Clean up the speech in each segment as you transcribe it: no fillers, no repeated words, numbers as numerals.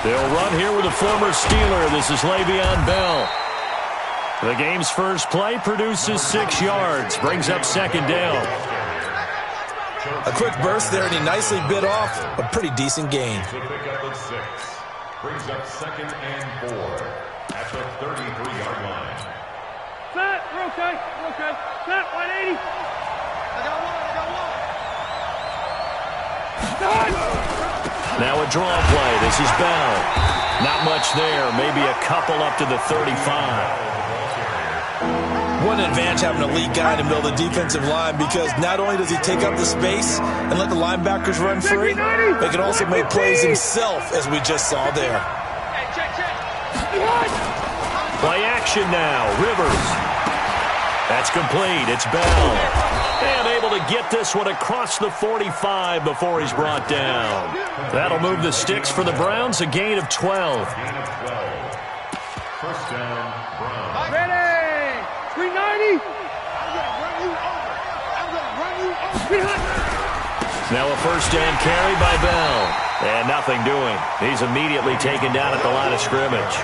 They'll run here with a former Steeler. This is Le'Veon Bell. The game's first play produces 6 yards. Brings up second down. A quick burst there, and he nicely bit off a pretty decent gain. To pick up at 6. Brings up 2nd and 4 at the 33-yard line. Set. We're okay. We're okay. Set. 180. I got one. Now a draw play. This is Bell. Not much there. Maybe a couple up to the 35. What an advantage having an elite guy in the middle of the defensive line, because not only does he take up the space and let the linebackers run free, but can also make plays himself, as we just saw there. Play action now. Rivers. That's complete. It's Bell. And able to get this one across the 45 before he's brought down. That'll move the sticks for the Browns, a gain of 12. First down, Browns. Ready. 390. Now a first down carry by Bell. And nothing doing. He's immediately taken down at the line of scrimmage.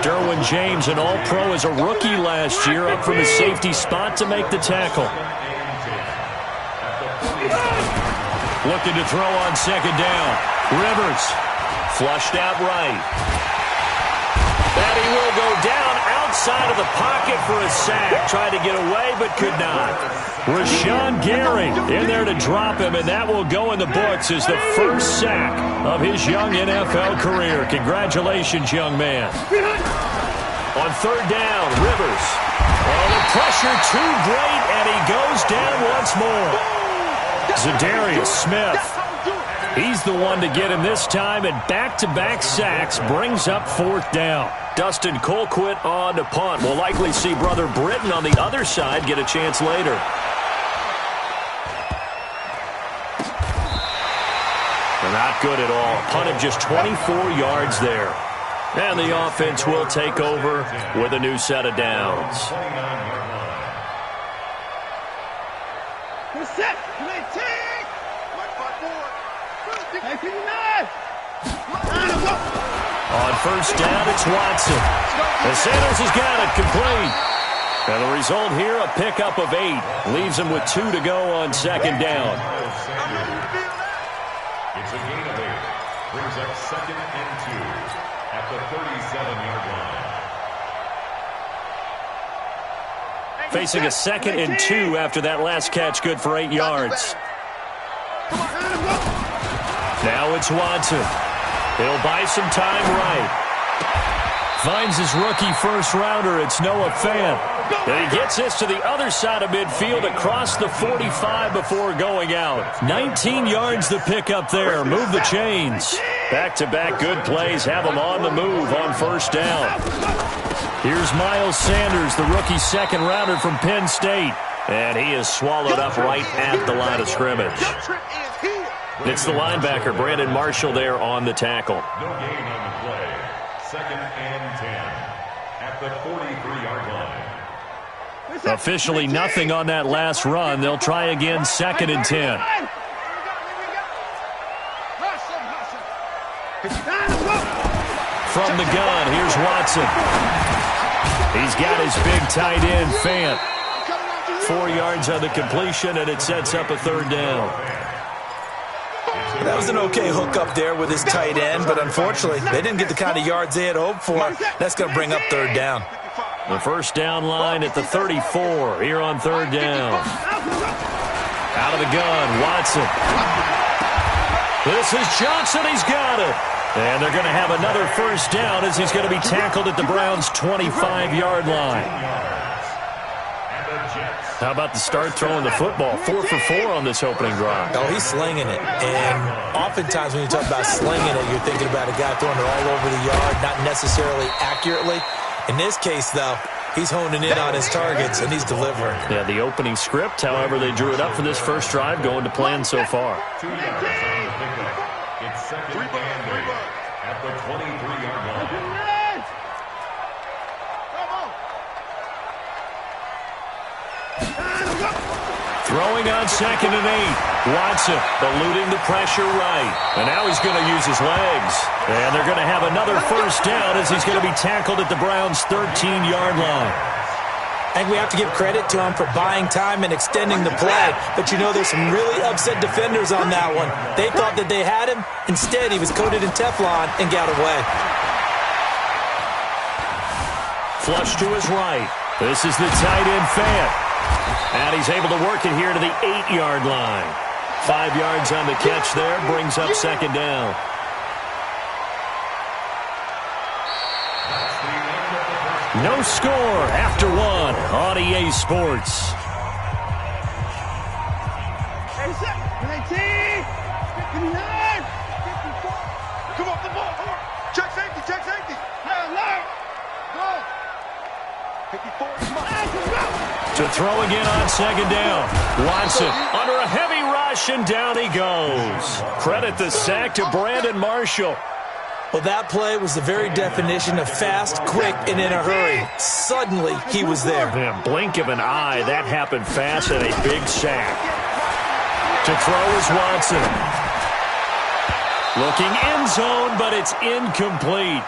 Derwin James, an all-pro as a rookie last year, up from his safety spot to make the tackle. Looking to throw on second down. Rivers flushed out right. And he will go down outside of the pocket for a sack. Tried to get away but could not. Rashawn Gary in there to drop him, and that will go in the books as the first sack of his young NFL career. Congratulations, young man. On third down, Rivers. Oh, the pressure too great, and he goes down once more. Zadarius Smith. He's the one to get him this time, and back-to-back sacks brings up fourth down. Dustin Colquitt on to punt. We'll likely see Brother Britton on the other side get a chance later. Not good at all. Punt of just 24 yards there. And the offense will take over with a new set of downs. On first down, it's Watson. And Sanders has got it complete. And the result here, a pickup of 8. Leaves him with 2 to go on second down. It's a gain of 8. Brings up 2nd and 2 at the 37-yard line. Facing a 2nd and 2 after that last catch, good for 8 yards. Now it's Watson. He'll buy some time right. Finds his rookie first-rounder. It's Noah Fant. And he gets this to the other side of midfield across the 45 before going out. 19 yards to pick up there. Move the chains. Back-to-back good plays have him on the move on first down. Here's Miles Sanders, the rookie second-rounder from Penn State. And he is swallowed up right at the line of scrimmage. It's the linebacker, Brandon Marshall, there on the tackle. No gain on the play. 2nd and 10 at the 43-yard line. Officially nothing on that last run. They'll try again, 2nd and 10. From the gun, here's Watson. He's got his big tight end, Fant. 4 yards on the completion, and it sets up a third down. That was an okay hook up there with his tight end, but unfortunately, they didn't get the kind of yards they had hoped for. That's going to bring up third down. The first down line at the 34 here on third down. Out of the gun, Watson. This is Johnson. He's got it. And they're going to have another first down as he's going to be tackled at the Browns' 25-yard line. How about the start throwing the football? 4 for 4 on this opening drive. Oh, he's slinging it. And oftentimes when you talk about slinging it, you're thinking about a guy throwing it all over the yard, not necessarily accurately. In this case, though, he's honing in on his targets, and he's delivering. Yeah, the opening script, however, they drew it up for this first drive, going to plan so far. 2 yards on the pickup. It's 2nd and 8 at the 23-yard line. Throwing on 2nd and 8. Watson eluding the pressure right. And now he's going to use his legs. And they're going to have another first down as he's going to be tackled at the Browns' 13-yard line. I think we have to give credit to him for buying time and extending the play. But you know, there's some really upset defenders on that one. They thought that they had him. Instead, he was coated in Teflon and got away. Flush to his right. This is the tight end Fant. And he's able to work it here to the 8-yard line. 5 yards on the catch there. Brings up 2nd down. No score after 1 on EA Sports. Hey, 19, 59, 54. Come off the ball. Come on. Check safety. Loud. Go. 54. Come on. To throw again on 2nd down. Watson under a heavy rush, and down he goes. Credit the sack to Brandon Marshall. Well, that play was the very definition of fast, quick, and in a hurry. Suddenly, he was there. Man, blink of an eye, that happened fast, and a big sack. To throw is Watson. Looking end zone, but it's incomplete.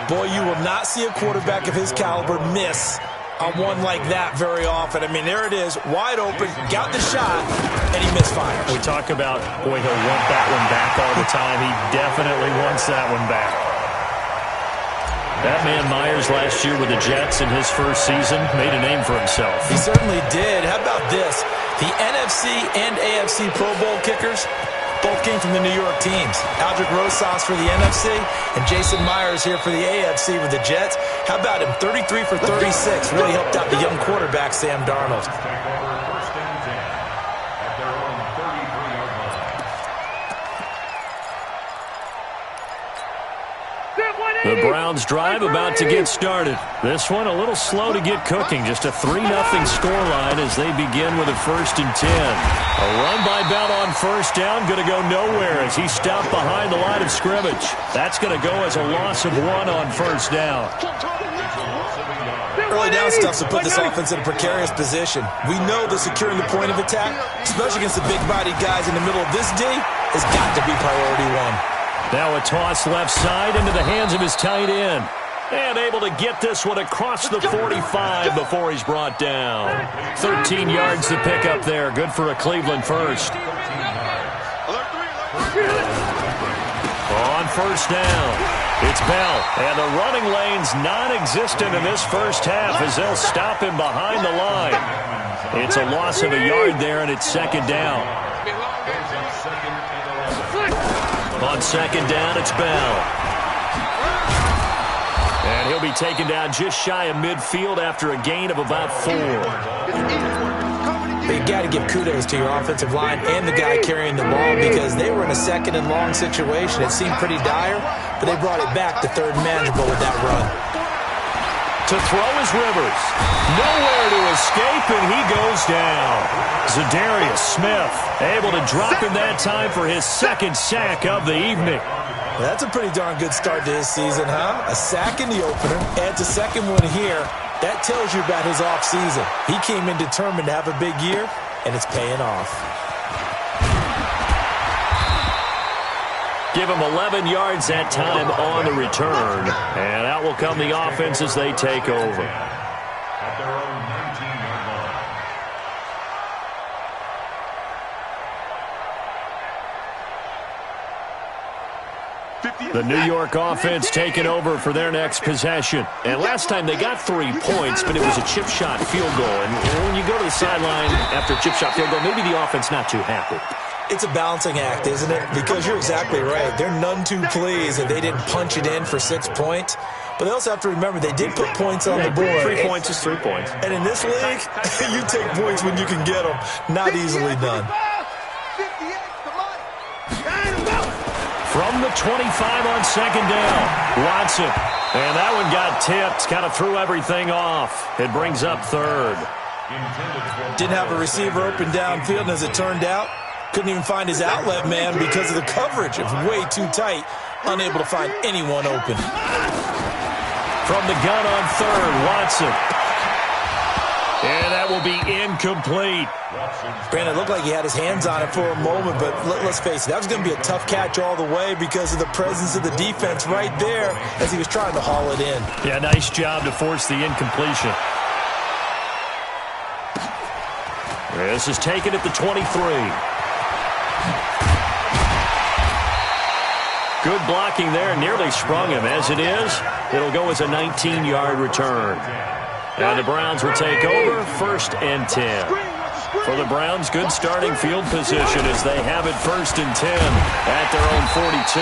Boy, you will not see a quarterback of his caliber miss on one like that very often. I mean, there it is, wide open, got the shot, and he misfired. We talk about, boy, he'll want that one back all the time. He definitely wants that one back. That man Myers last year with the Jets in his first season made a name for himself. He certainly did. How about this? The NFC and AFC Pro Bowl kickers both came from the New York teams. Aldrick Rosas for the NFC and Jason Myers here for the AFC with the Jets. How about him? 33 for 36. Really helped out the young quarterback, Sam Darnold. The Browns drive about to get started. This one a little slow to get cooking. Just a 3-0 scoreline as they begin with a 1st and 10. A run by Bell on 1st down. Going to go nowhere as he stopped behind the line of scrimmage. That's going to go as a loss of 1 on 1st down. Early down stuff to put this offense in a precarious position. We know that securing the point of attack, especially against the big-bodied guys in the middle of this D, has got to be priority 1. Now a toss left side into the hands of his tight end. And able to get this one across the 45 before he's brought down. 13 yards to pick up there. Good for a Cleveland first. On 1st down, it's Bell. And the running lane's non-existent in this first half as they'll stop him behind the line. It's a loss of a yard there, and it's 2nd down. On 2nd down, it's Bell. And he'll be taken down just shy of midfield after a gain of about 4. But you got to give kudos to your offensive line and the guy carrying the ball because they were in a 2nd and long situation. It seemed pretty dire, but they brought it back to 3rd and manageable with that run. To throw is Rivers. Nowhere to escape, and he goes down. Zadarius Smith able to drop him that time for his 2nd sack of the evening. Well, that's a pretty darn good start to his season, huh? A sack in the opener, adds a 2nd one here. That tells you about his offseason. He came in determined to have a big year, and it's paying off. Give him 11 yards that time on the return. And out will come the offense as they take over. At their own 19-yard line. The New York offense taking over for their next possession. And last time they got 3 points, but it was a chip shot field goal. And when you go to the sideline after a chip shot field goal, maybe the offense not too happy. It's a balancing act, isn't it? Because you're exactly right. They're none too pleased that they didn't punch it in for 6 points. But they also have to remember they did put points on the board. 3 points is 3 points. And in this league, you take points when you can get them. Not easily done. From the 25 on 2nd down, Watson. And that one got tipped, kind of threw everything off. It brings up 3rd. Didn't have a receiver open downfield, and as it turned out, couldn't even find his outlet man because of the coverage. It was way too tight, unable to find anyone open. From the gun on 3rd, Watson. And that will will be incomplete. Brandon, it looked like he had his hands on it for a moment, but let's face it, that was going to be a tough catch all the way because of the presence of the defense right there as he was trying to haul it in. Yeah, nice job to force the incompletion. This is taken at the 23. Good blocking there, nearly sprung him. As it is, it'll go as a 19-yard return. And the Browns will take over, 1st and 10. For the Browns, good starting field position as they have it 1st and 10 at their own 42.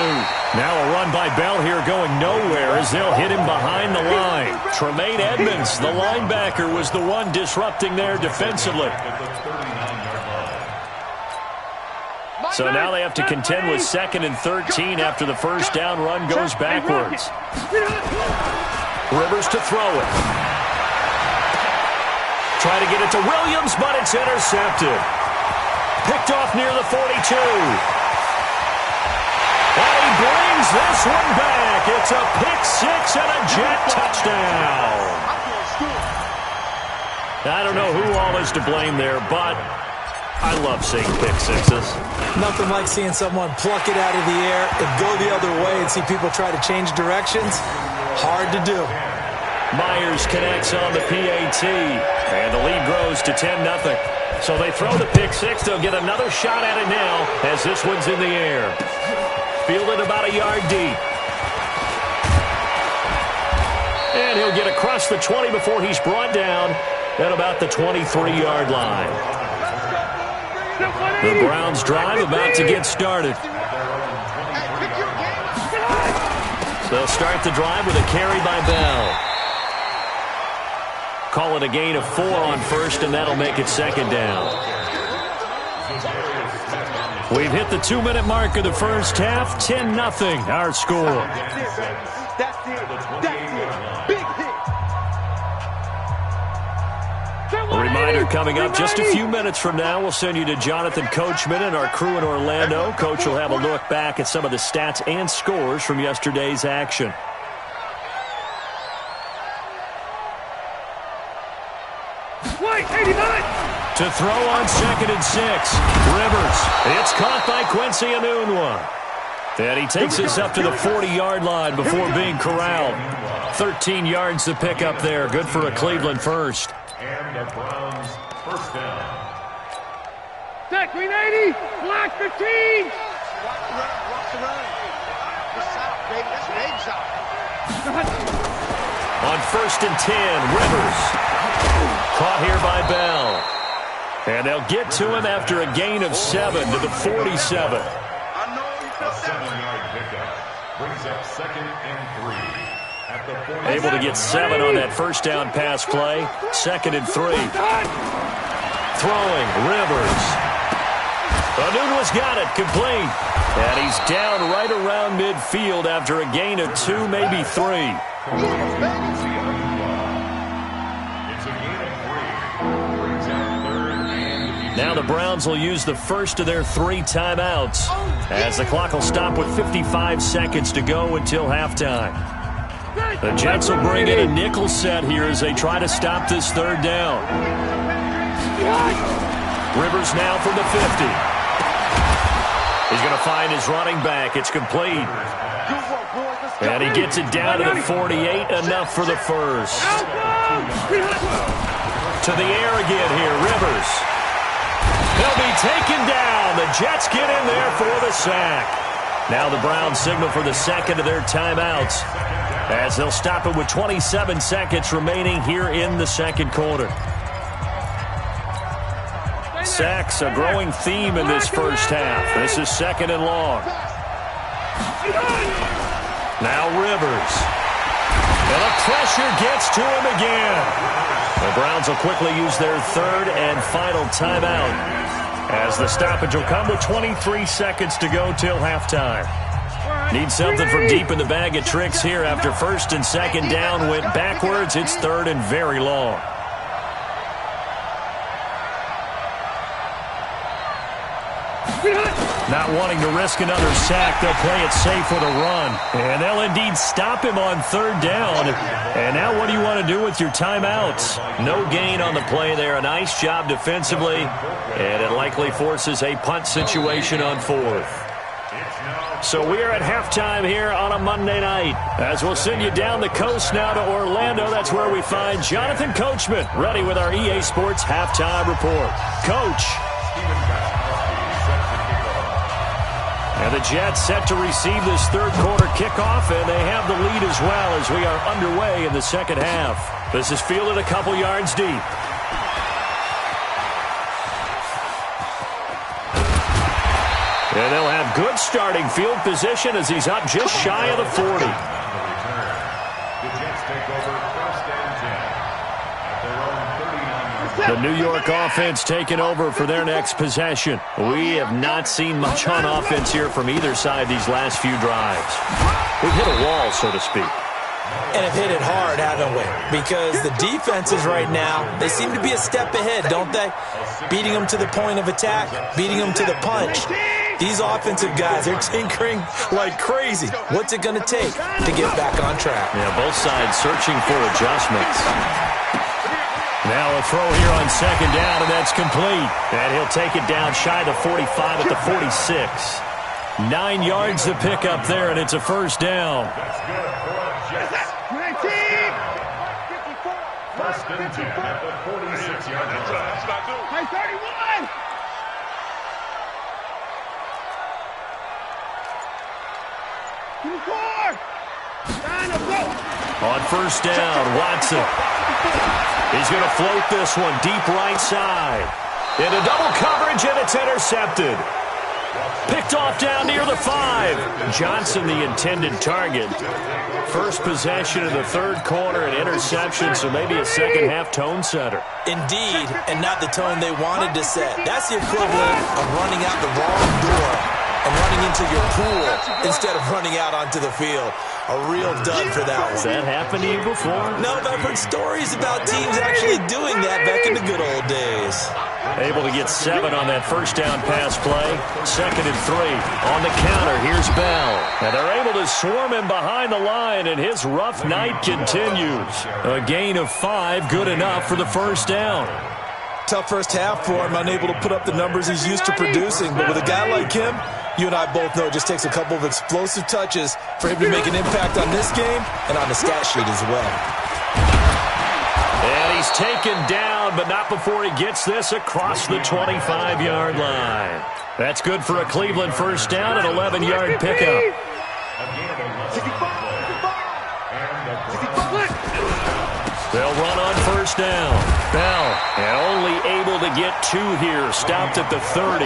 Now a run by Bell here going nowhere as they'll hit him behind the line. Tremaine Edmonds, the linebacker, was the one disrupting there defensively. So now they have to contend with 2nd and 13 after the first down run goes backwards. Rivers to throw it. Try to get it to Williams, but it's intercepted. Picked off near the 42. And he brings this one back. It's a pick six and a Jet touchdown. I don't know who all is to blame there, but I love seeing pick sixes. Nothing like seeing someone pluck it out of the air and go the other way and see people try to change directions. Hard to do. Myers connects on the PAT, and the lead grows to 10-0. So they throw the pick six. They'll get another shot at it now as this one's in the air. Fielded about a yard deep. And he'll get across the 20 before he's brought down at about the 23-yard line. The Browns drive about to get started. They'll start the drive with a carry by Bell. Call it a gain of 4 on first, and that'll make it 2nd down. We've hit the 2-minute mark of the first half. 10-0 our score. That's it. Big hit. A reminder coming up just a few minutes from now. We'll send you to Jonathan Coachman and our crew in Orlando. Coach will have a look back at some of the stats and scores from yesterday's action. To throw on 2nd and 6. Rivers. It's caught by Quincy Enunwa. And he takes us up to the 40-yard line before being corralled. 13 yards to pick up there. Good for a Cleveland first. And the Browns first down. Set, green 80. Black 15. Watch the run. This out, baby. That's Dave's out. On 1st and 10, Rivers. Caught here by Bell. And they'll get to him after a gain of 7 to the 47. A 7-yard pickup brings up 2nd and 3 at the 40. Able to get 7 on that first down pass play. 2nd and 3. Throwing, Rivers. Enunwa's got it, complete. And he's down right around midfield after a gain of 2, maybe 3. Now the Browns will use the first of their 3 timeouts as the clock will stop with 55 seconds to go until halftime. The Jets will bring in a nickel set here as they try to stop this 3rd down. Rivers now from the 50. He's going to find his running back. It's complete. And he gets it down to the 48, enough for the first. To the air again here, Rivers. He'll be taken down. The Jets get in there for the sack. Now the Browns signal for the 2nd of their timeouts as they'll stop it with 27 seconds remaining here in the 2nd quarter. Sacks, a growing theme in this first half. This is 2nd and long. Now Rivers. And the pressure gets to him again. The Browns will quickly use their 3rd and final timeout as the stoppage will come with 23 seconds to go till halftime. Need something from deep in the bag of tricks here after 1st and 2nd down went backwards. It's 3rd and very long. Not wanting to risk another sack, they'll play it safe with a run. And they'll indeed stop him on third down. And now what do you want to do with your timeouts? No gain on the play there. A nice job defensively. And it likely forces a punt situation on fourth. So we are at halftime here on a Monday night. As we'll send you down the coast now to Orlando. That's where we find Jonathan Coachman ready with our EA Sports Halftime Report. Coach. And the Jets set to receive this third quarter kickoff, and they have the lead as well as we are underway in the second half. This is fielded a couple yards deep. And they'll have good starting field position as he's up just shy of the 40. The Jets take over first and 10 at their own 39 yard line. The New York offense taking over for their next possession. We have not seen much on offense here from either side these last few drives. We've hit a wall, so to speak. And have hit it hard, haven't we? Because the defenses right now, they seem to be a step ahead, don't they? Beating them to the point of attack, beating them to the punch. These offensive guys are tinkering like crazy. What's it going to take to get back on track? Yeah, both sides searching for adjustments. Now a throw here on second down, and that's complete. And he'll take it down shy of the 45 at the 46. 9 yards to pick up there, and it's a first down. That's good for Jets. First and 10 at the 46-yard line. Hey, 31! On first down, Watson. He's going to float this one deep right side. Into double coverage, and it's intercepted. Picked off down near the 5. Johnson, the intended target. First possession of the third quarter, an interception, so maybe a second-half tone setter. Indeed, and not the tone they wanted to set. That's the equivalent of running out the wrong door and running into your pool instead of running out onto the field. A real dud for that one. Has that happened to you before? No, but I've heard stories about teams actually doing that back in the good old days. Able to get 7 on that first down pass play. Second and 3. On the counter, here's Bell. And they're able to swarm him behind the line, and his rough night continues. A gain of 5, good enough for the first down. Tough first half for him, unable to put up the numbers he's used to producing. But with a guy like him, you and I both know it just takes a couple of explosive touches for him to make an impact on this game and on the stat sheet as well. And he's taken down, but not before he gets this across the 25-yard line. That's good for a Cleveland first down, an 11-yard pickup. They'll run on first down. Bell, and only able to get 2 here, stopped at the 30.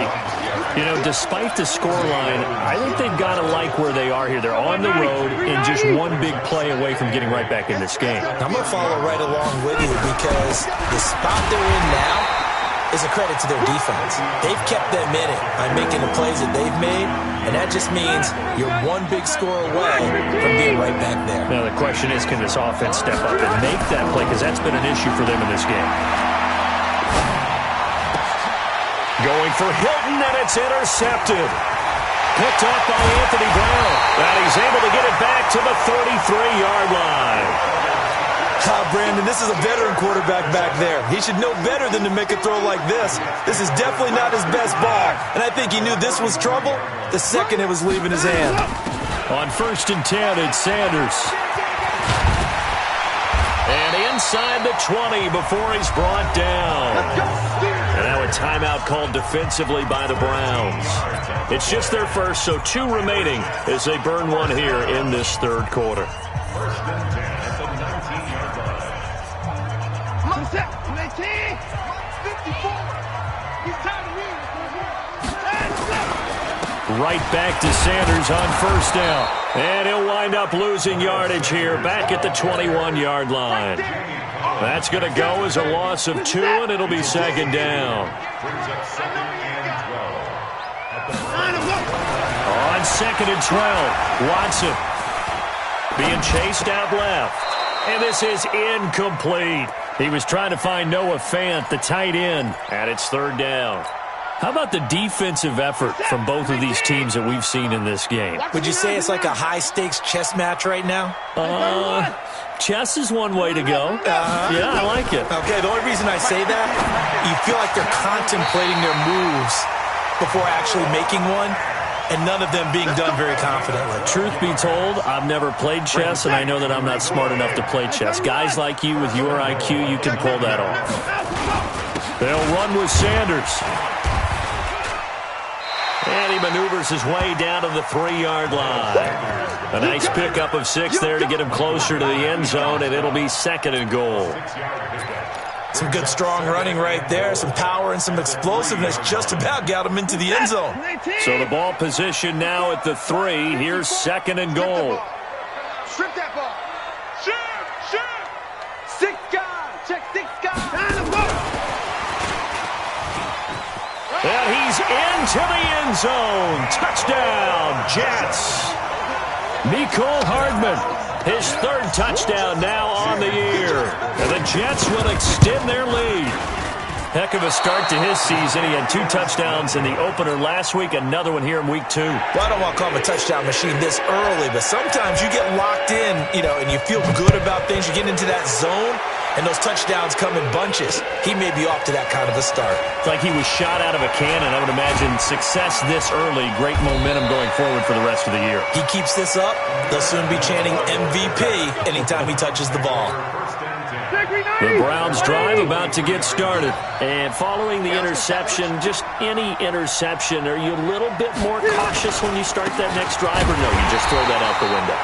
You know, despite the scoreline, I think they've got to like where they are here. They're on the road and just one big play away from getting right back in this game. I'm going to follow right along with you because the spot they're in now is a credit to their defense. They've kept them in it by making the plays that they've made, and that just means you're one big score away from being right back there. Now the question is, can this offense step up and make that play? Because that's been an issue for them in this game. Going for Hilton, and it's intercepted. Picked up by Anthony Brown. And he's able to get it back to the 33-yard line. Brandon, this is a veteran quarterback back there. He should know better than to make a throw like this. This is definitely not his best ball. And I think he knew this was trouble the second it was leaving his hand. On first and 10, it's Sanders. And inside the 20 before he's brought down. And now a timeout called defensively by the Browns. It's just their first, so 2 remaining as they burn 1 here in this third quarter. First and 10 at the 19-yard line. Right back to Sanders on first down. And he'll wind up losing yardage here back at the 21-yard line. That's going to go as a loss of 2, and it'll be second down. Brings up second and 12. On second and 12, Watson being chased out left. And this is incomplete. He was trying to find Noah Fant, the tight end, and it's third down. How about the defensive effort from both of these teams that we've seen in this game? Would you say it's like a high-stakes chess match right now? Chess is one way to go. Yeah, I like it. Okay, the only reason I say that, you feel like they're contemplating their moves before actually making one, and none of them being done very confidently. Truth be told, I've never played chess, and I know that I'm not smart enough to play chess. Guys like you with your IQ, you can pull that off. They'll run with Sanders. And he maneuvers his way down to the 3-yard line. A nice pickup of 6 there to get him closer to the end zone, and it'll be 2nd and goal. Some good strong running right there, some power and some explosiveness just about got him into the end zone. So the ball position now at the 3. Here's 2nd and goal. Strip that ball. Shoot. 6 guys. Check 6 guys. And he's into the end zone. Touchdown, Jets. Mecole Hardman, his 3rd touchdown now on the year. And the Jets will extend their lead. Heck of a start to his season. He had 2 touchdowns in the opener last week, another one here in week 2. Well, I don't want to call him a touchdown machine this early, but sometimes you get locked in, and you feel good about things. You get into that zone, and those touchdowns come in bunches. He may be off to that kind of a start. It's like he was shot out of a cannon. I would imagine success this early, great momentum going forward for the rest of the year. He keeps this up, they'll soon be chanting MVP anytime he touches the ball. The Browns drive about to get started. And following the interception, just any interception, are you a little bit more cautious when you start that next drive, or no, you just throw that out the window?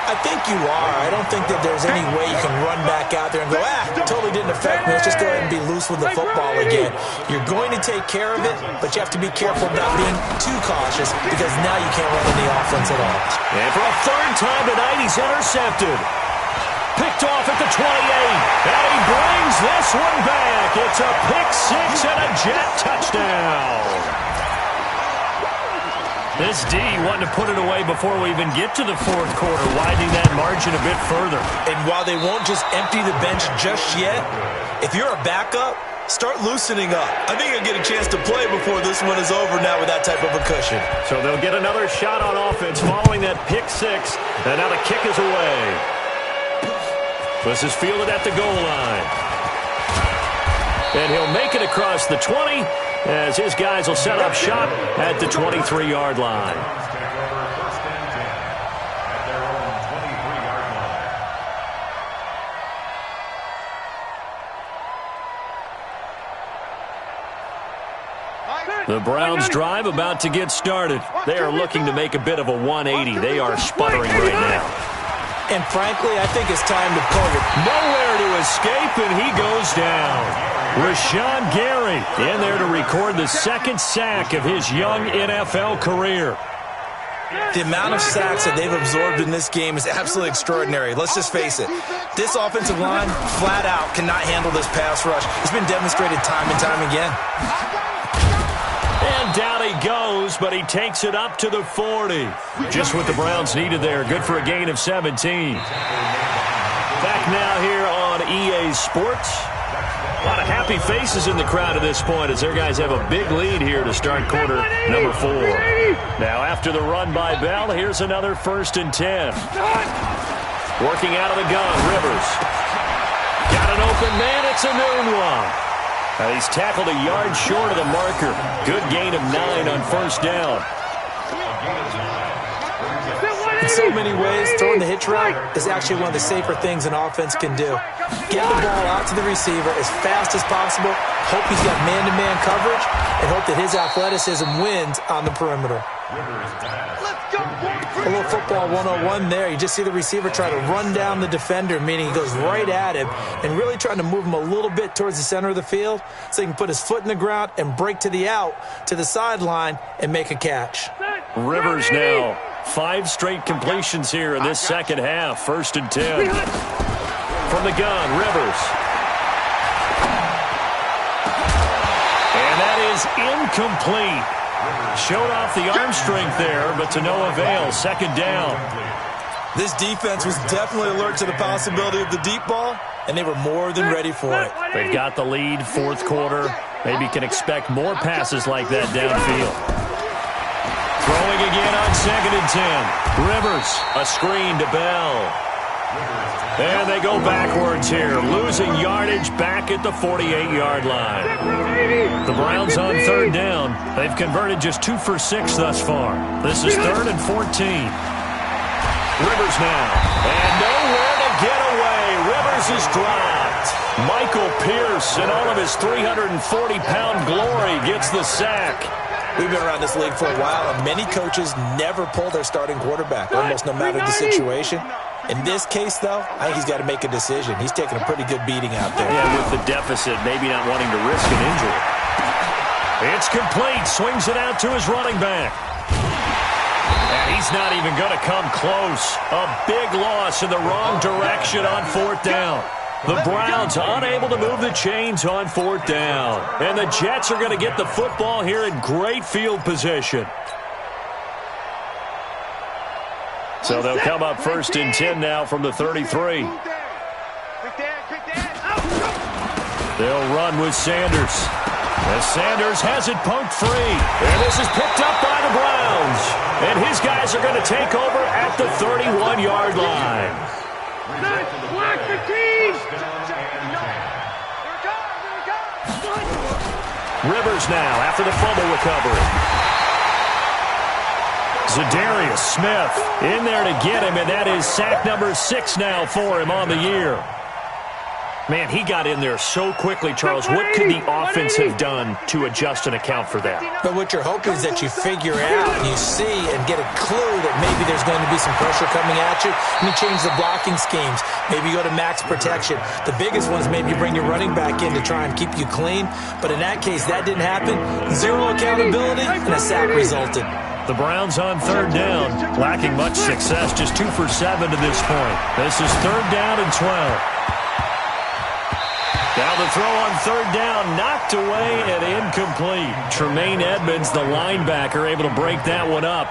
I think you are. I don't think that there's any way you can run back out there and go, totally didn't affect me. Let's just go ahead and be loose with the football again. You're going to take care of it, but you have to be careful about being too cautious because now you can't run any offense at all. And for a 3rd time tonight, he's intercepted. Picked off at the 28, and he brings this one back. It's a pick 6 and a Jet touchdown. This D wanting to put it away before we even get to the 4th quarter, widening that margin a bit further. And while they won't just empty the bench just yet, if you're a backup, start loosening up. I think you'll get a chance to play before this one is over now with that type of a cushion. So they'll get another shot on offense following that pick 6, and now the kick is away. This is fielded at the goal line. And he'll make it across the 20 as his guys will set up shop at the 23-yard line. The Browns drive about to get started. They are looking to make a bit of a 180. They are sputtering right now. And frankly, I think it's time to pull it. Nowhere to escape, and he goes down. Rashawn Gary in there to record the 2nd sack of his young NFL career. The amount of sacks that they've absorbed in this game is absolutely extraordinary. Let's just face it. This offensive line, flat out, cannot handle this pass rush. It's been demonstrated time and time again. And down he goes, but he takes it up to the 40. Just what the Browns needed there. Good for a gain of 17. Back now here on EA Sports. A lot of happy faces in the crowd at this point as their guys have a big lead here to start quarter number 4. Now after the run by Bell, here's another 1st and 10. Working out of the gun, Rivers. Got an open man, it's a noon one. He's tackled a yard short of the marker. Good gain of 9 on 1st down. In so many ways, throwing the hitch route is actually one of the safer things an offense can do. Get the ball out to the receiver as fast as possible, hope he's got man-to-man coverage, and hope that his athleticism wins on the perimeter. A little football 101 there. You just see the receiver try to run down the defender, meaning he goes right at him and really trying to move him a little bit towards the center of the field so he can put his foot in the ground and break to the out, to the sideline, and make a catch. Rivers now. 5 straight completions here in this second half. 1st and 10. From the gun, Rivers. And that is incomplete. Showed off the arm strength there, but to no avail. 2nd down. This defense was definitely alert to the possibility of the deep ball, and they were more than ready for it. They've got the lead, 4th quarter. Maybe can expect more passes like that downfield. Throwing again on 2nd and 10. Rivers, a screen to Bell. And they go backwards here, losing yardage back at the 48-yard line. The Browns on 3rd down. They've converted just 2 for 6 thus far. This is 3rd and 14. Rivers now. And nowhere to get away. Rivers is dropped. Michael Pierce, in all of his 340-pound glory, gets the sack. We've been around this league for a while, and many coaches never pull their starting quarterback, almost no matter the situation. In this case, though, I think he's got to make a decision. He's taking a pretty good beating out there. Yeah, with the deficit, maybe not wanting to risk an injury. It's complete. Swings it out to his running back. And he's not even going to come close. A big loss in the wrong direction on 4th down. The Browns unable to move the chains on 4th down. And the Jets are going to get the football here in great field position. So they'll come up 1st and 10 now from the 33. They'll run with Sanders. As Sanders has it poked free. And this is picked up by the Browns. And his guys are going to take over at the 31-yard line. Block the team! Rivers now after the fumble recovery. Zadarius Smith in there to get him, and that is sack number 6 now for him on the year. Man, he got in there so quickly, Charles. What could the offense have done to adjust and account for that? But what you're hoping is that you figure out, you see, and get a clue that maybe there's going to be some pressure coming at you, and you change the blocking schemes. Maybe you go to max protection. The biggest one is maybe you bring your running back in to try and keep you clean. But in that case, that didn't happen. Zero accountability, and a sack resulted. The Browns on 3rd down, lacking much success, just 2 for 7 to this point. This is 3rd down and 12. Now the throw on 3rd down, knocked away and incomplete. Tremaine Edmonds, the linebacker, able to break that one up.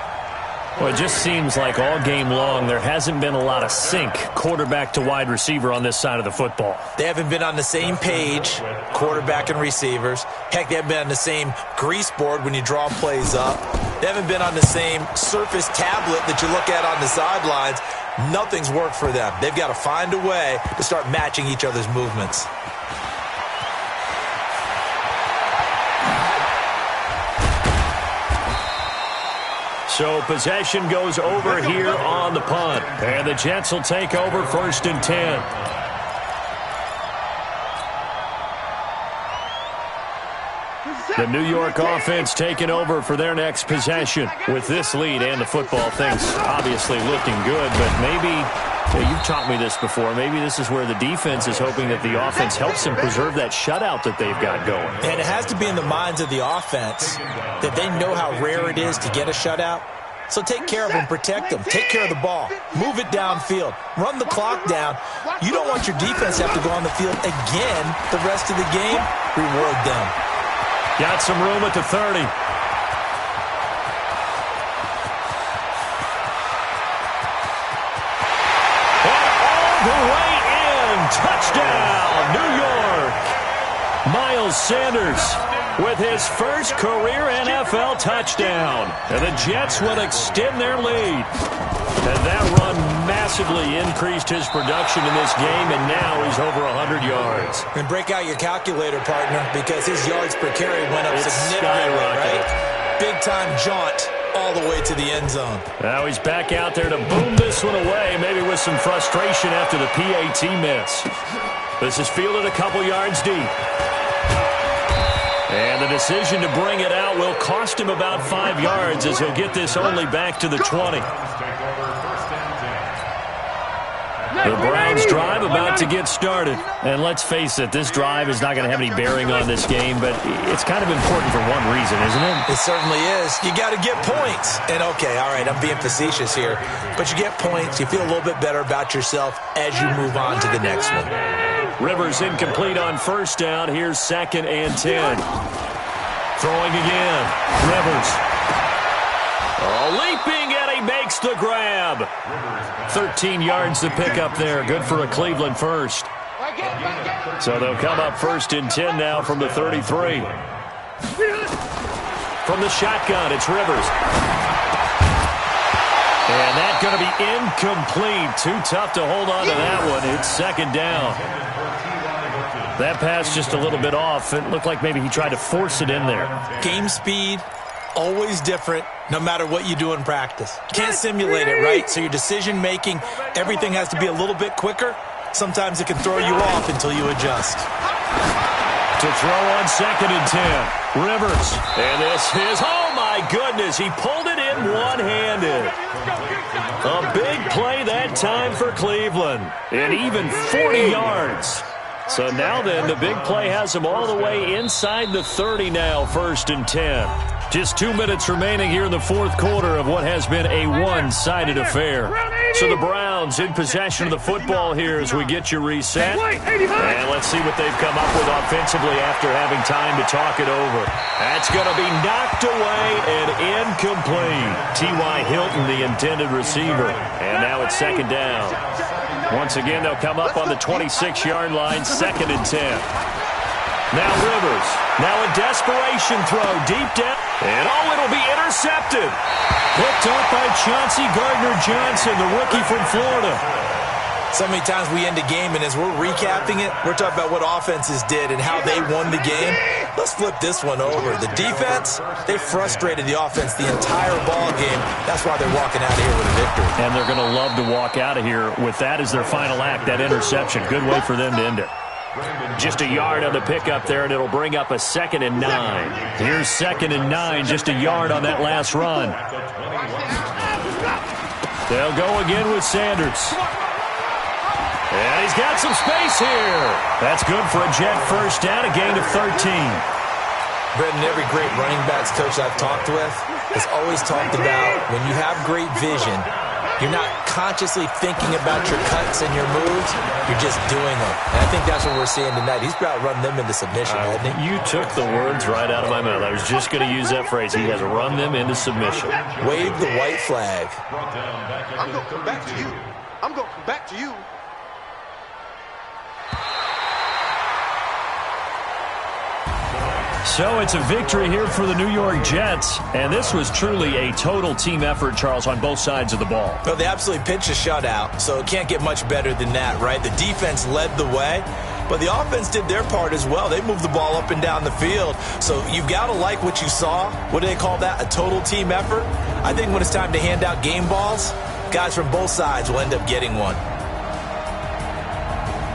Well, it just seems like all game long there hasn't been a lot of sync quarterback to wide receiver on this side of the football. They haven't been on the same page, quarterback and receivers. Heck, they haven't been on the same grease board when you draw plays up. They haven't been on the same surface tablet that you look at on the sidelines. Nothing's worked for them. They've got to find a way to start matching each other's movements. So possession goes over here on the punt. And the Jets will take over 1st and 10. The New York offense taking over for their next possession. With this lead and the football, things obviously looking good, but maybe, you've taught me this before, maybe this is where the defense is hoping that the offense helps them preserve that shutout that they've got going. And it has to be in the minds of the offense that they know how rare it is to get a shutout. So take care of them, protect them, take care of the ball, move it downfield, run the clock down. You don't want your defense to have to go on the field again the rest of the game. Reward them. Got some room at the 30. And all the way in. Touchdown, New York. Miles Sanders with his first career NFL touchdown. And the Jets will extend their lead. And that run massively increased his production in this game, and now he's over 100 yards. And break out your calculator, partner, because his yards per carry went up significantly, right? Big-time jaunt all the way to the end zone. Now he's back out there to boom this one away, maybe with some frustration after the PAT miss. This is fielded a couple yards deep. And the decision to bring it out will cost him about 5 yards as he'll get this only back to the 20. The Browns drive about to get started. And let's face it, this drive is not going to have any bearing on this game, but it's kind of important for one reason, isn't it? It certainly is. You got to get points. And okay, all right, I'm being facetious here, but you get points, you feel a little bit better about yourself as you move on to the next one. Rivers incomplete on 1st down. Here's 2nd and 10. Throwing again. Rivers. Leaping, and he makes the grab. 13 yards to pick up there. Good for a Cleveland first. So they'll come up 1st and 10 now from the 33. From the shotgun, it's Rivers. And that's going to be incomplete. Too tough to hold on to that one. It's 2nd down. That pass just a little bit off. It looked like maybe he tried to force it in there. Game speed, always different, no matter what you do in practice. You can't simulate it, right? So your decision-making, everything has to be a little bit quicker. Sometimes it can throw you off until you adjust. To throw on 2nd and 10. Rivers. And this is, oh my goodness, he pulled it in one-handed. A big play that time for Cleveland. And even 40 yards. So now then, the big play has him all the way inside the 30 now, 1st and 10. Just 2 minutes remaining here in the 4th quarter of what has been a one-sided affair. So the Browns in possession of the football here as we get you reset. And let's see what they've come up with offensively after having time to talk it over. That's going to be knocked away and incomplete. T.Y. Hilton, the intended receiver. And now it's 2nd down. Once again, they'll come up on the 26-yard line, 2nd and 10. Now Rivers. Now a desperation throw deep down. And it'll be intercepted. Picked up by Chauncey Gardner-Johnson, the rookie from Florida. So many times we end a game, and as we're recapping it, we're talking about what offenses did and how they won the game. Let's flip this one over. The defense, they frustrated the offense the entire ball game. That's why they're walking out of here with a victory. And they're going to love to walk out of here with that as their final act, that interception. Good way for them to end it. Just a yard on the pickup there, and it'll bring up a 2nd and 9. Here's 2nd and 9, just a yard on that last run. They'll go again with Sanders. And he's got some space here. That's good for a Jet first down, a gain of 13. Brendan, every great running backs coach I've talked with has always talked about when you have great vision, you're not consciously thinking about your cuts and your moves. You're just doing them. And I think that's what we're seeing tonight. He's about run them into submission, hasn't he? You took the words right out of my mouth. I was just going to use that phrase. He has run them into submission. Wave the white flag. I'm going to come back to you. I'm going to come back to you. So it's a victory here for the New York Jets, and this was truly a total team effort, Charles, on both sides of the ball. Well, they absolutely pitched a shutout, so it can't get much better than that, right? The defense led the way, but the offense did their part as well. They moved the ball up and down the field, so you've got to like what you saw. What do they call that? A total team effort? I think when it's time to hand out game balls, guys from both sides will end up getting one.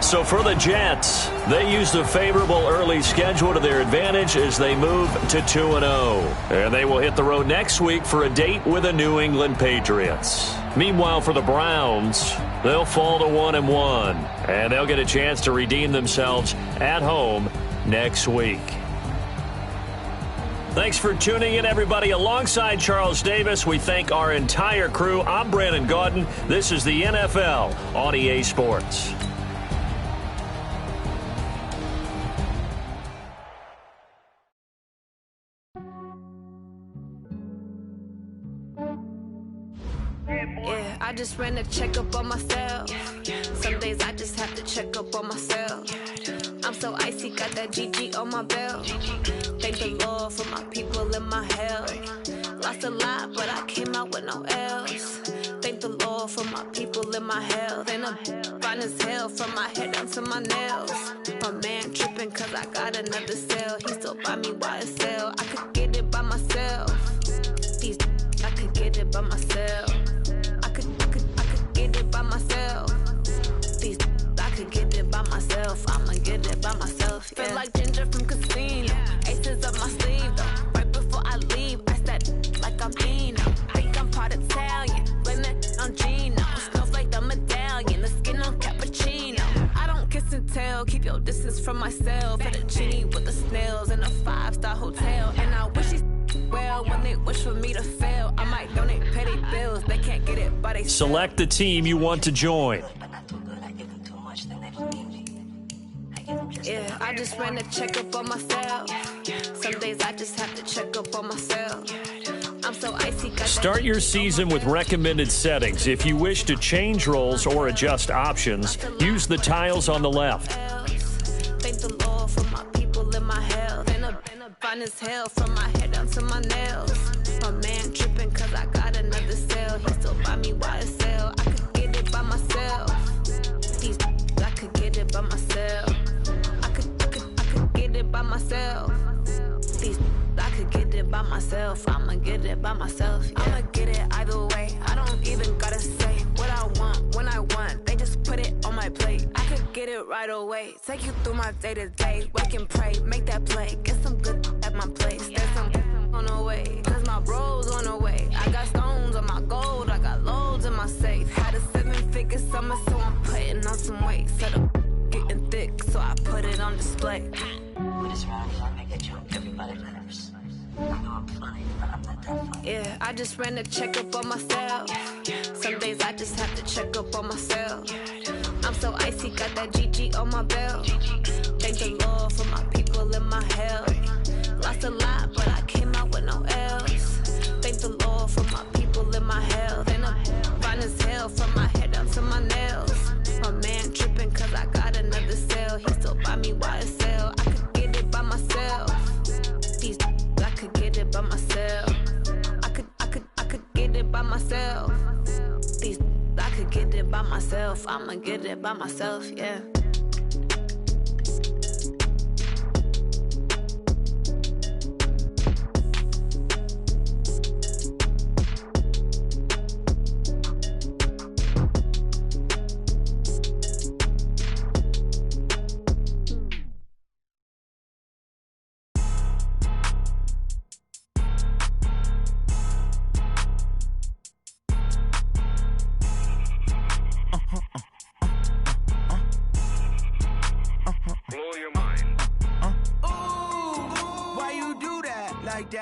So for the Jets, they used a favorable early schedule to their advantage as they move to 2-0. And they will hit the road next week for a date with the New England Patriots. Meanwhile, for the Browns, they'll fall to 1-1. And they'll get a chance to redeem themselves at home next week. Thanks for tuning in, everybody. Alongside Charles Davis, we thank our entire crew. I'm Brandon Gaudin. This is the NFL on EA Sports. I just ran a checkup on myself. Some days I just have to check up on myself. I'm so icy, got that GG on my belt. Thank the Lord for my people and my health. Lost a lot, but I came out with no else. Thank the Lord for my people and my health. And I'm fine as hell from my head down to my nails. My man tripping cause I got another cell. He still buy me YSL. I could get it by myself. These I could get it by myself. I could get it by myself. These I could get it by myself. I'ma get it by myself. Yeah. Feel like Ginger from Casino. Aces up my sleeve though. Right before I leave, I said like I'm Dino. Think I'm part Italian. Blame it on Gino. Snowflake the medallion. The skin on cappuccino. I don't kiss and tell. Keep your distance from myself. Fettuccine with the snails in a 5-star hotel. And I wish these well when they wish for me to fail. I might donate petty bills. They can't get it, but they select the team you want to join. Yeah, I just ran a checkup on myself. Some days I just have to check up on myself. I'm so icy. Start your season with recommended settings. If you wish to change roles or adjust options, use the tiles on the left. Thank the Lord for my people in my health. And a fine as hell from my head down to my nails. My man tripping cause I got another sale. He still buy me YSL. I could get it by myself. I could get it by myself. I could get it by myself. I could get it by myself. I'ma get it by myself. Yeah. I'ma get it either way. I don't even gotta say what I want when I want. They just put it on my plate. I could get it right away. Take you through my day to day. Wake and pray, make that play. Get some good at my place. There's some on the way. Cause my bro's on the way. I got stones on my gold. I got loads in my safe. Had a 7-figure summer, so I'm putting on some weight. Set up getting thick, so I put it on display. When it's around here, I make a joke. Everybody laughs. I know I'm funny, but I'm not that funny. Yeah, I just ran a checkup on myself. Some days I just have to check up on myself. I'm so icy, got that GG on my belt. Thank the Lord for my people in my health. Lost a lot, but I came out with no else. Thank the Lord for my people in my health. And I'm fine as hell from my head down to my nails. My man tripping cause I got another sale. He still buy me YSL. I could get it by myself. I could get it by myself. I could get it by myself. I could get it by myself. I'ma get it by myself, yeah.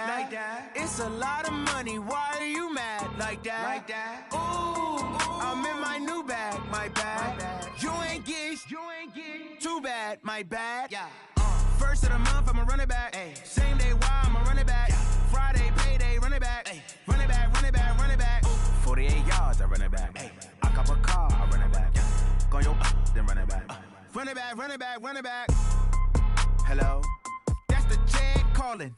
Like that. It's a lot of money. Why are you mad like that? Like that. Ooh, I'm in my new bag. My bad. You ain't get too bad. My bad. Yeah. First of the month, I'ma run it back. Ay. Same day, why I'ma run it back. Yeah. Friday, payday, run it back. Ay. Run it back, run it back, run it back. 48 yards, I run it back. Ay. I cop a car, I run it back. Yeah. Go your then run it back. Run it back, run it back, run it back. Hello. The check calling.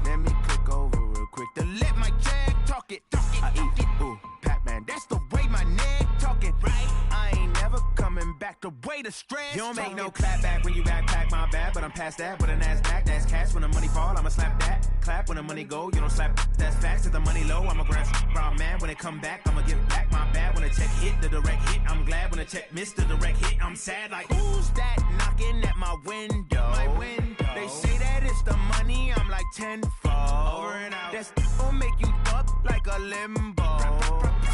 Let me click over real quick to let my check talk it. I eat, ooh, Pac-Man. That's the way my neck talking. Right? I ain't never coming back the way the stress. You don't make no clap back when you backpack, my bad. But I'm past that with an ass back. That's cash when the money fall. I'ma slap that. Clap when the money go. You don't slap. That's facts. If the money low, I'ma grab brown man. When it come back, I'ma give back my bad. When the check hit, the direct hit. I'm glad when the check missed the direct hit. I'm sad like who's that knocking at my window? My window. They say that it's the money, I'm like tenfold. Over and out. That's gon' make you up like a limbo.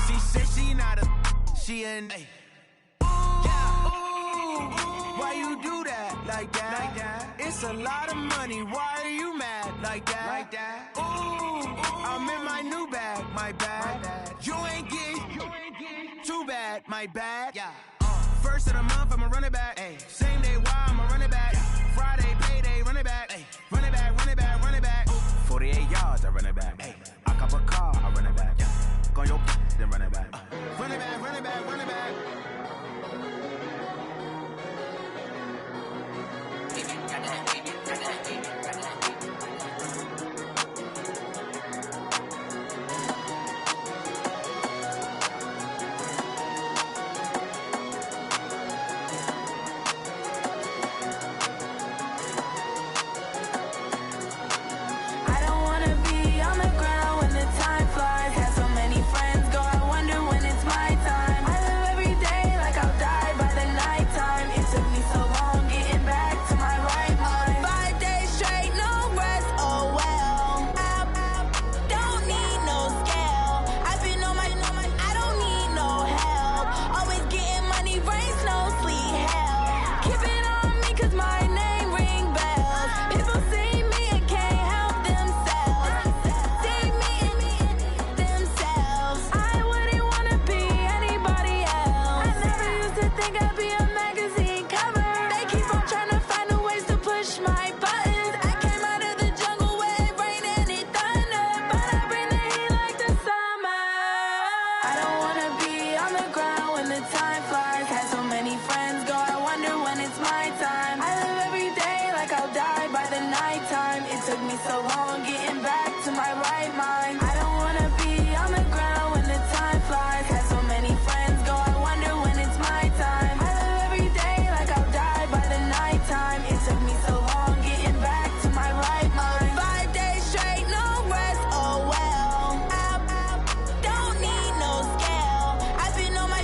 She said she not a, she an. Ooh, yeah. Ooh, why you do that like that? Like that? It's a lot of money. Why are you mad like that? Like that. Ooh, I'm in my new bag. My bad. You ain't get too bad. My bad. Yeah. First of the month, I'ma run it back. Ay. Same day, why I'ma run it back. Friday, payday, run it back. Ay. Run it back, run it back, run it back. 48 yards, I run it back. Ay. I cop a car, I run it back. Yeah. Go your then run it back. Run it back, run it back, run it back. Time flies, have so many friends, go, I wonder when it's my time. I don't wanna be on the ground when the time flies. Had so many friends go, I wonder when it's my time. I live every day like I'll die by the nighttime. It took me so long getting back to my right mind. I don't wanna be on the ground when the time flies. Had so many friends go, I wonder when it's my time. I live every day like I'll die by the nighttime. It took me so long getting back to my right mind. 5 days straight, no rest, oh well. I don't need no scale. I've been on my,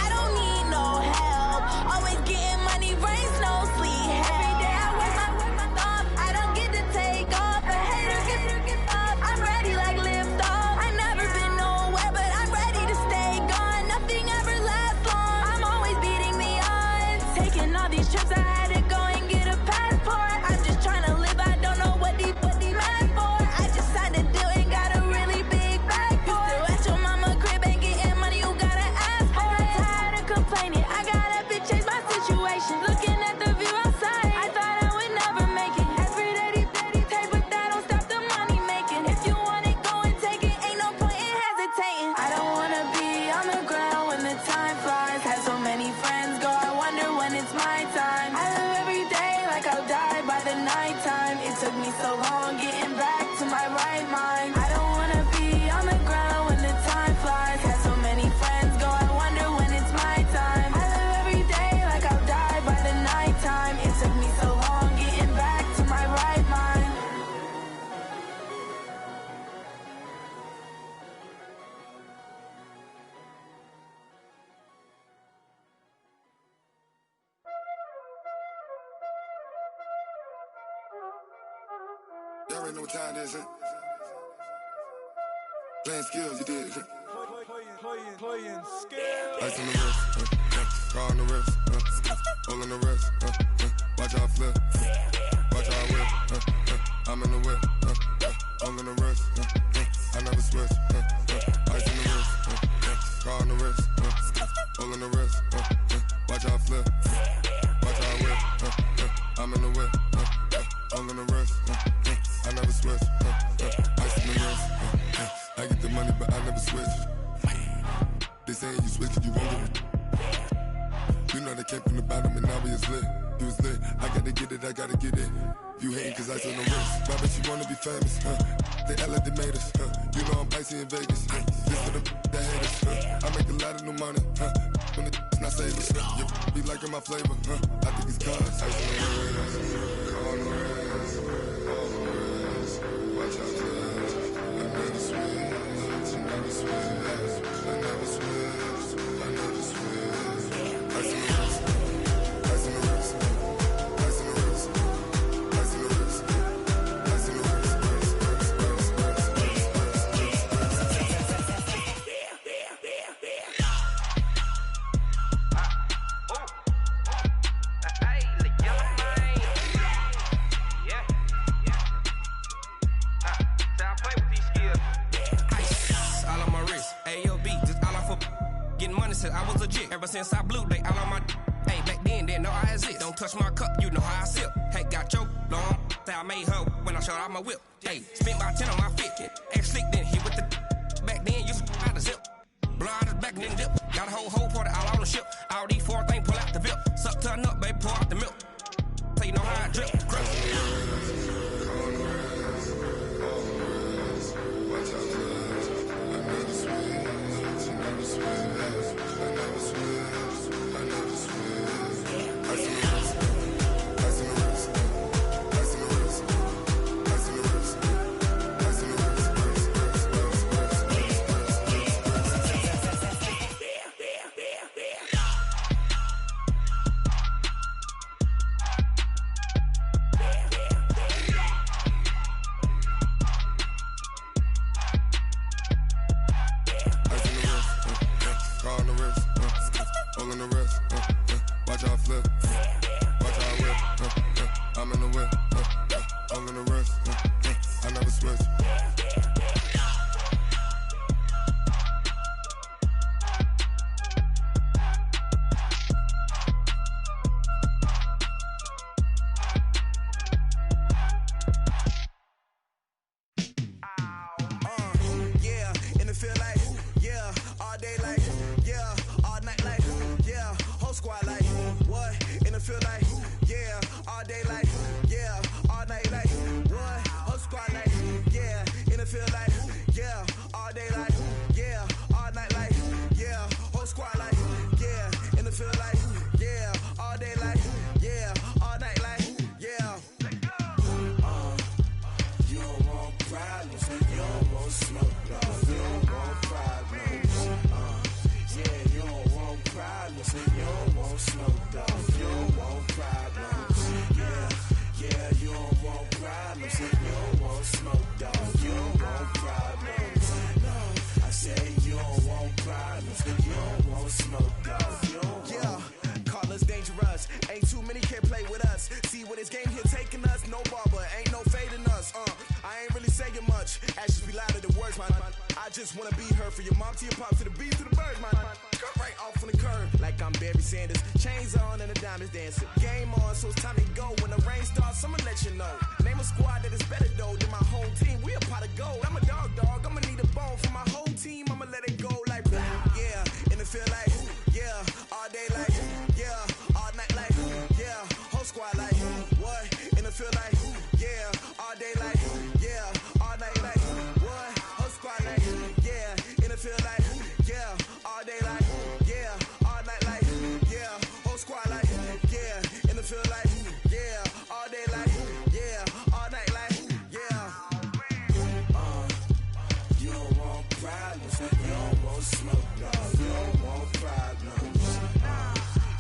I don't need no help. Always getting money, rains, no sleep. Every day I work my thumb. I don't get to take off. But haters get up. I'm ready like lift off. I never been nowhere, but I'm ready to stay gone. Nothing ever lasts long. I'm always beating the odds. Taking all these trips, I had to go and get a passport. I'm just trying to live, I don't know what they mad for. I just signed a deal and got a really big bag for it. Still at your mama crib and getting money, you gotta ask for it. I'm tired of complaining, I gotta change my situation. Looking at the view outside, I thought I would never make it. Every day they take, but that don't stop the money making. If you want it, go and take it, ain't no point in hesitating. I don't wanna be on the ground when the time flies. Had so many friends go, I wonder when it's my time. I live every day like I'll die by the nighttime. It took me so long getting back to my right mind. I don't wanna be on the ground when the time flies. Had so many friends go, I wonder when it's my time. I live every day like I'll die by the nighttime. It took me so long getting back to my right mind. Y'all already know what time it is, huh? Playing skills, you did, huh? Playing skills. Ice on the wrist, car on the wrist, hole on the wrist, watch how I flip, watch how I whip, I'm in the whip, hole on the wrist, I never switch, ice on the wrist, car on the wrist, hole on the wrist, watch how I flip, watch how I whip, I'm in the whip, hole on the wrist, I never switch, ice on the wrist, I get the money but I never switch. They saying you switch it, you won't get it. You know they came from the bottom and now we is lit. You was lit, I gotta get it, I gotta get it. You hating cause ice on the wrist. Why bet you wanna be famous, huh? They act like they made us, huh? You know I'm icy in Vegas, This for the that hate us, I make a lot of new money, When it's not savers, You be liking my flavor, I think it's cause ice on the wrist, on the wrist, on the wrist. Watch out for this, I never switch, I never switch. I never switch, I never switch. Ice in the wrist, ice in the wrist, ice in the wrist, ice in the wrist, ice in the wrist, Said I was legit ever since I blew they all on my hey back then didn't know I exist. Don't touch my cup, you know how I sip. Hey, got your long say I made her when I showed out my whip. Hey, spent my 10 on my fit. Ex slick then hit with the back then used to out the zip. Blow out his back and then dip. Got a whole party all on the ship. All these 4 things pull out the VIP. Suck to a nut, baby, pour out the milk. So you know how I drip. Crap. problems. You don't want smoke, dog. Yeah, call us dangerous. Ain't too many can play with us. See where this game here taking us. No barber, ain't no fading us. I ain't really saying much. Actions be louder than words, man. I just wanna be heard from your mom to your pop to the beat to the birds, man. Cut right off on the curb like I'm Barry Sanders. Chains on and the diamonds dancing. Game on, so it's time to go. When the rain starts, I'ma let you know. Name a squad that is better though than my home team. We a pot of gold. I'm a dog. I'ma need a bone for my whole team. I'ma let it go like yeah. And it feel like yeah. All day like yeah. All night like yeah. Whole squad like what? And it feel like yeah. All day like yeah. All night like what? Whole squad like yeah. And it feel like yeah. All day like yeah. All night like yeah. Whole squad like yeah. And it feel like yeah. All day like yeah. All night like yeah. You don't want problems. You don't want smoke, dog. You don't want problems.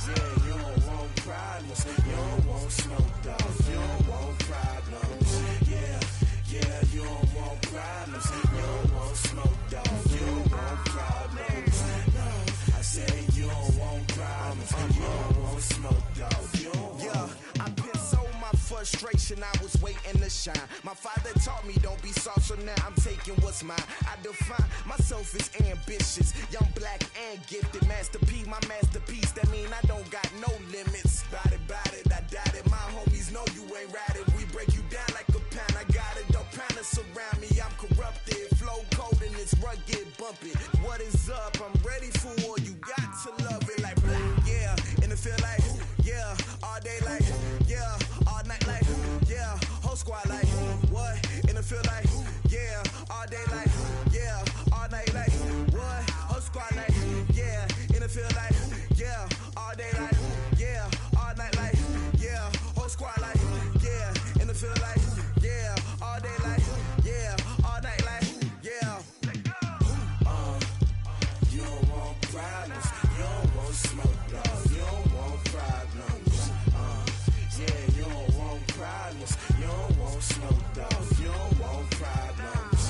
Yeah, you don't want problems. You don't want smoke, dog. You don't want problems. Yeah, you don't want problems. You don't want smoke, dog. You don't want problems. No, I said you don't want problems. You don't want smoke, dog. You don't want. Yeah, I've been so my frustration. I was waiting to shine. My father taught me don't be soft, so now I'm taking what's mine. I define myself as ambitious, young, black, and gifted. Master P, my masterpiece. That mean I don't got no limits. Bout it, I doubt it. My homies know you ain't ratted. We break you down like a pound. I got it, don't pound us around me. I'm corrupted, flow cold and it's rugged, bumpy. What is up? I'm ready for war. You got to love it like yeah. And it feel like yeah. All day like yeah. All night like yeah. Whole squad like what? And it feel like yeah. All day like yeah. All night like what? Whole squad like yeah. And it feel like yeah. All day like yeah. All night like yeah. Whole squad like yeah. And it feel like yeah. All day like yeah. All night like yeah. You don't want problems. You don't want smoke, dog. You don't want problems. Yeah, you don't want problems. You don't want smoke, dog. You don't want problems.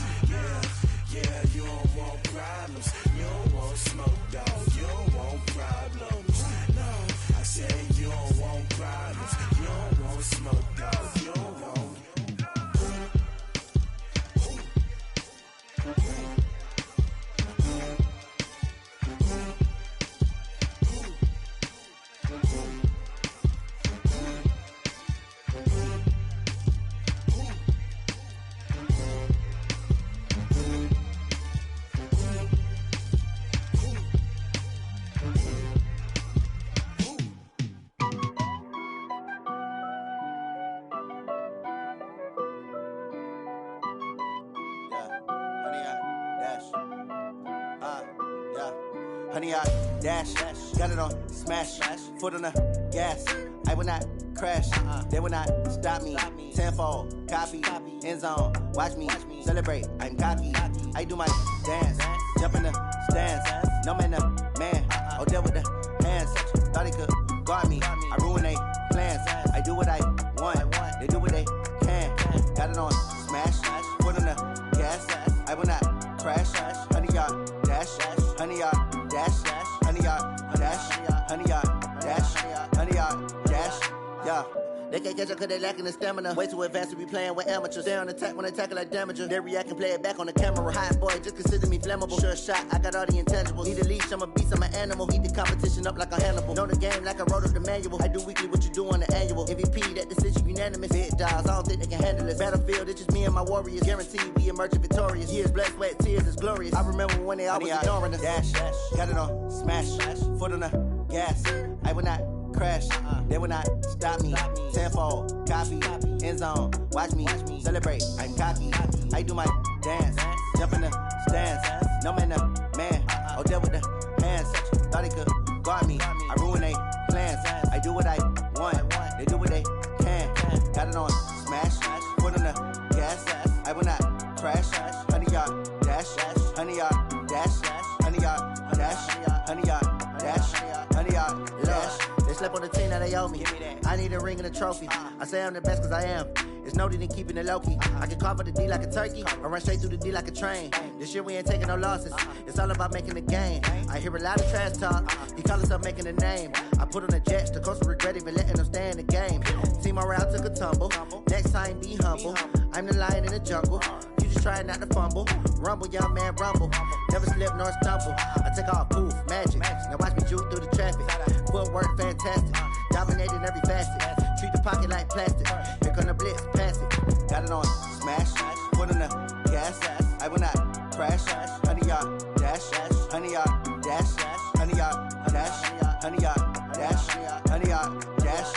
Yeah, you don't want problems. You don't want smoke, dog. You don't want problems. No, I said you don't want problems. You don't want smoke, dog. You don't want. Honey, I dash, got it on smash, foot on the gas. I will not crash, they will not stop me. Tenfold, copy, end zone, watch me celebrate. I'm cocky, I do my dance, jump in the stands. No man, man, oh deal with the hands. Thought he could guard me, I ruin they plans. I do what I want, they do what they can. Got it on smash, foot on the gas. I will not crash, honey, y'all dash, honey, y'all dash, honey, y'all dash, honey, y'all dash, honey, y'all dash, yeah. They can't catch up cause they lacking the stamina. Way too advanced to be playing with amateurs. Stay on attack when they tackle like damager. They react and play it back on the camera. Hot boy, just consider me flammable. Sure shot, I got all the intangibles. Need a leash, I'm a beast, I'm an animal. Heat the competition up like a Hannibal. Know the game like I wrote up the manual. I do weekly what you do on the annual. MVP, that decision unanimous. Big dials, I don't think they can handle it. Battlefield, it's just me and my warriors. Guaranteed we emerging victorious. Years, blood, sweat, tears, it's glorious. I remember when they always ignoring us. Dash, got it on smash, foot on the gas. I will not crash, they will not stop me. Tenfold, copy, end zone, watch me celebrate. I'm cocky, I do my dance, jump in the stands. No man, man, oh deal with the hands. Thought he could guard me, I ruin they plans. I do what I want, they do what they can. Got it on smash, foot on the gas. I will not crash, honey, y'all dash, honey, y'all dash, honey, y'all dash, honey, y'all dash, honey, y'all dash. They slept on the team that they owe me. I need a ring and a trophy. I say I'm the best cause I am. It's noted in keeping it low-key. I can carve up the D like a turkey, or run straight through the D like a train. This year we ain't taking no losses. It's all about making the game. I hear a lot of trash talk. He call himself making a name. I put on the Jets, the coach regret even letting them stay in the game. Team morale took a tumble. Next time, be humble. I'm the lion in the jungle. You just trying not to fumble. Rumble, young man, rumble. Never slip nor stumble. I take off, poof, magic. Now watch me juke through the traffic. Footwork, fantastic. Dominating every facet. Treat the pocket like plastic. Here come the blitz, pass it. Got it on smash. Put on the gas. I will not crash. Honey, y'all dash. Honey, y'all dash. Honey, y'all dash. Honey, y'all dash. Honey, y'all dash.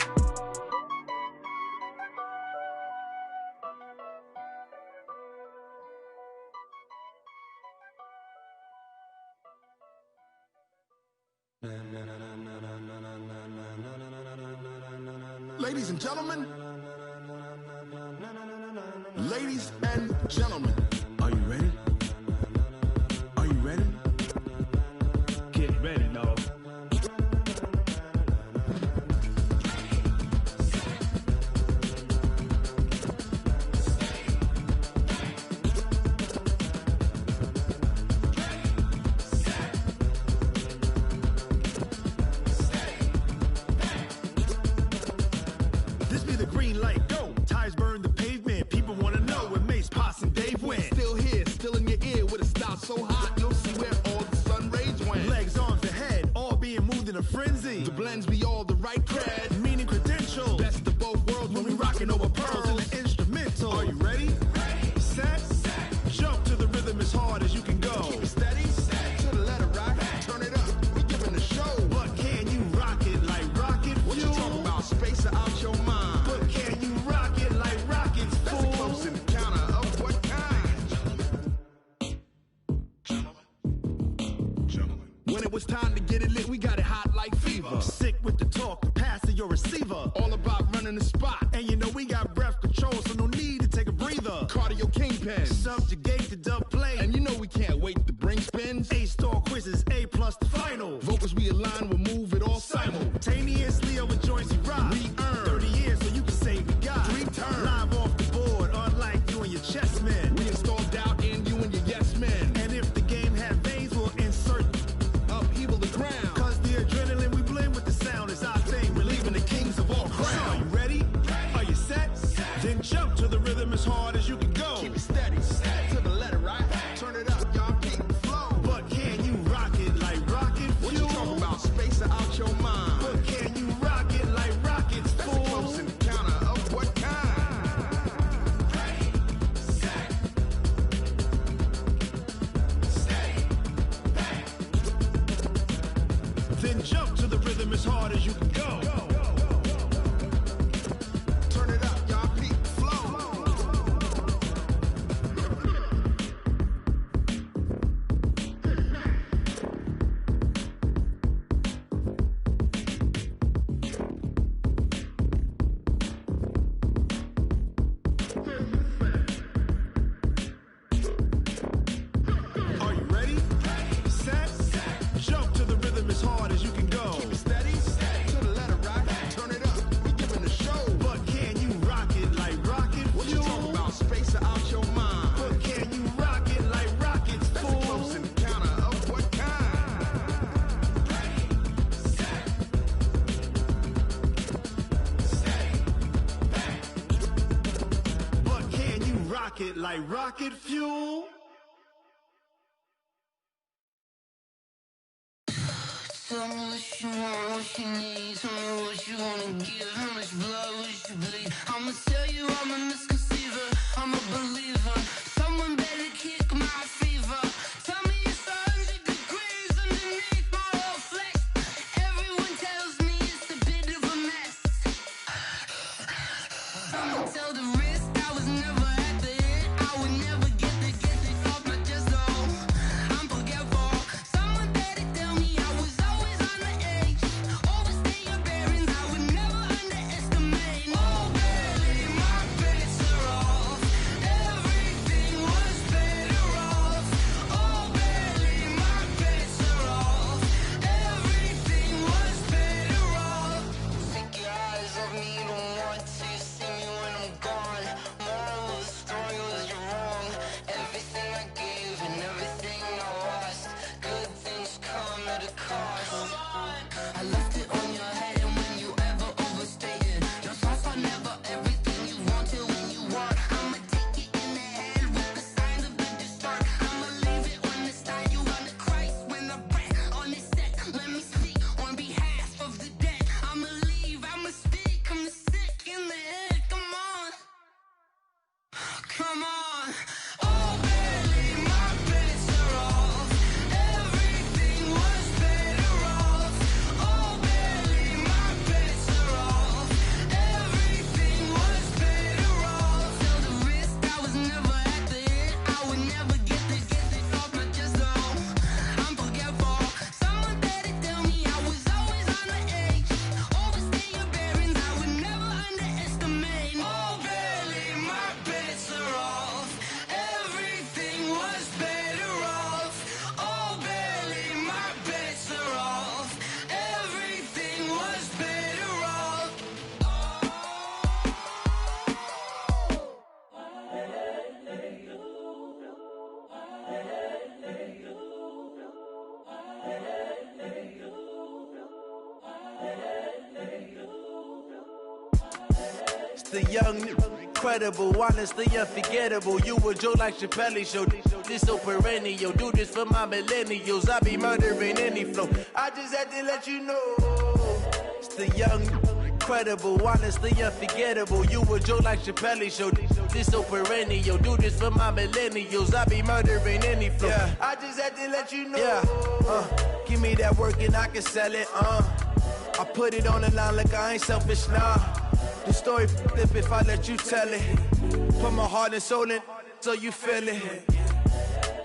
Ladies and gentlemen, ladies and gentlemen, are you ready? Are you ready? Get ready, dog. So hot, you'll see where all the sun rays went. Legs, arms, the head, all being moved in a frenzy. The blends be all the right cred, meaning credentials. Best of both worlds when we rockin' over pearls in the instrumental. Are you ready? Set, jump to the rhythm as hard as you can go. Keep it steady, to the letter right. Turn it up, we giving the show. But can you rock it like rocket fuel? What you talking about? Space out your mind. But can you rock it like rockets? That's a close encounter of what kind? When it was time to get it lit, we got it hot like fever. Sick with the talk, the pass to your receiver. All about running the spot. And you know we got breath control, so no need to take a breather. Cardio kingpin, subjugate the dub play. And you know we can't wait to bring spins. A-star quizzes, A+ the final. Vocals we align, we'll move it all simultaneously over joints we rock. We earn 30 years so you can say we got 3 turns. Live off the board, unlike you and your chess men. We install doubt in you and your yes men. And if the game had veins, we'll insert upheaval the ground. Cause the adrenaline we blend with the sound is our thing. Relieving the kings of all crowns. So are you ready? Are you set? Then jump to the rhythm as hard as you can go. Keep it steady, to the letter right. Turn it up, y'all keep the flow. But can you rock it like rocket fuel? What you talking about? Space out your mind. But can you rock it like rockets, fool? That's a close encounter of what kind? Then jump to the rhythm as hard as you can go. Turn it up, y'all keep the flow. Are you ready? Set, jump to the rhythm as hard as you can go. Keep it steady, to the letter right. Turn it up, we giving the show. But can you rock it like rocket fuel? What you talking about? Space out your mind. But can you rock it like rockets, fool? That's a close encounter of what kind? But can you rock it like rocket fuel? Tell me what you want, what you need. Tell me what you wanna give. How much blood would you bleed? I'ma tell you I'm a misconceiver. I'm a believer. Someone better kick my fever. Tell me it's 100 degrees underneath my whole flesh. Everyone tells me it's a bit of a mess. I'ma tell the risk I was never at the end. I would never get it off my chest though. I'm forgetful. Someone better tell me I was always on the edge. Overstay your bearings, I would never underestimate. Oh baby, my bets are off. Every the young, incredible, honestly unforgettable. You a Joe like Chappelle show. This so perennial. Do this for my millennials. I be murdering any flow. I just had to let you know. It's the young, incredible, honestly unforgettable. You a Joe like Chappelle show. This so perennial. Do this for my millennials. I be murdering any flow. Yeah. I just had to let you know. Yeah. Give me that work and I can sell it. I put it on the line like I ain't selfish, nah. The story flip if I let you tell it. Put my heart and soul in so you feel it.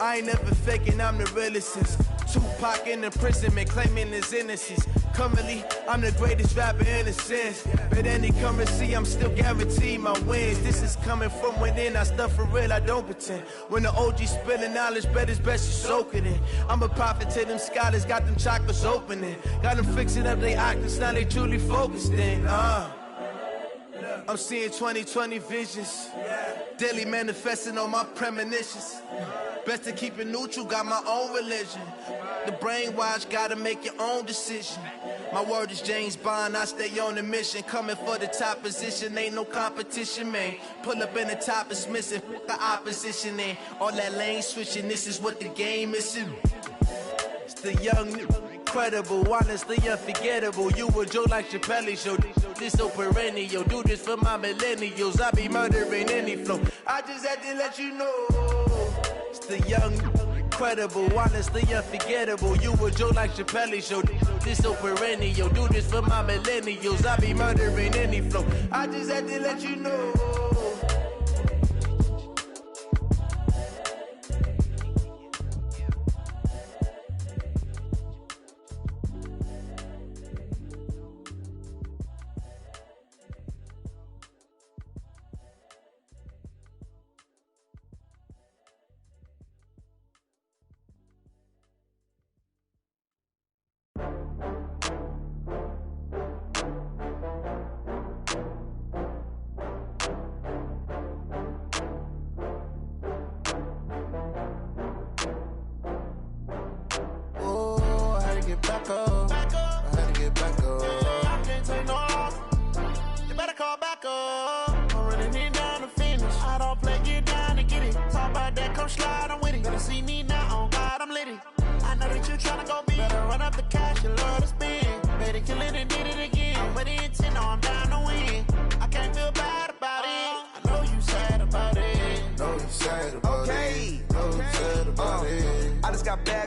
I ain't never faking, I'm the realest since Tupac in imprisonment, claiming his innocence. Currently, I'm the greatest rapper in a sense. But any currency, I'm still guaranteed my wins. This is coming from within, I stuff for real, I don't pretend. When the OG spilling knowledge, bet it's best you soak it in. I'm a prophet to them scholars, got them chakras opening. Got them fixing up they octaves, now they truly focused in. I'm seeing 2020 visions. Daily manifesting on my premonitions. Best to keep it neutral, got my own religion. The brainwash, gotta make your own decision. My word is James Bond, I stay on a mission. Coming for the top position, ain't no competition, man. Pull up in the top, it's missing, the opposition, and all that lane switching, this is what the game is. It's the young, incredible, honestly unforgettable. You a Joe like Chappelle show. This so perennial. Do this for my millennials. I be murdering any flow. I just had to let you know. It's the young, incredible, honestly unforgettable. You a Joe like Chappelle show. This so perennial. Do this for my millennials. I be murdering any flow. I just had to let you know.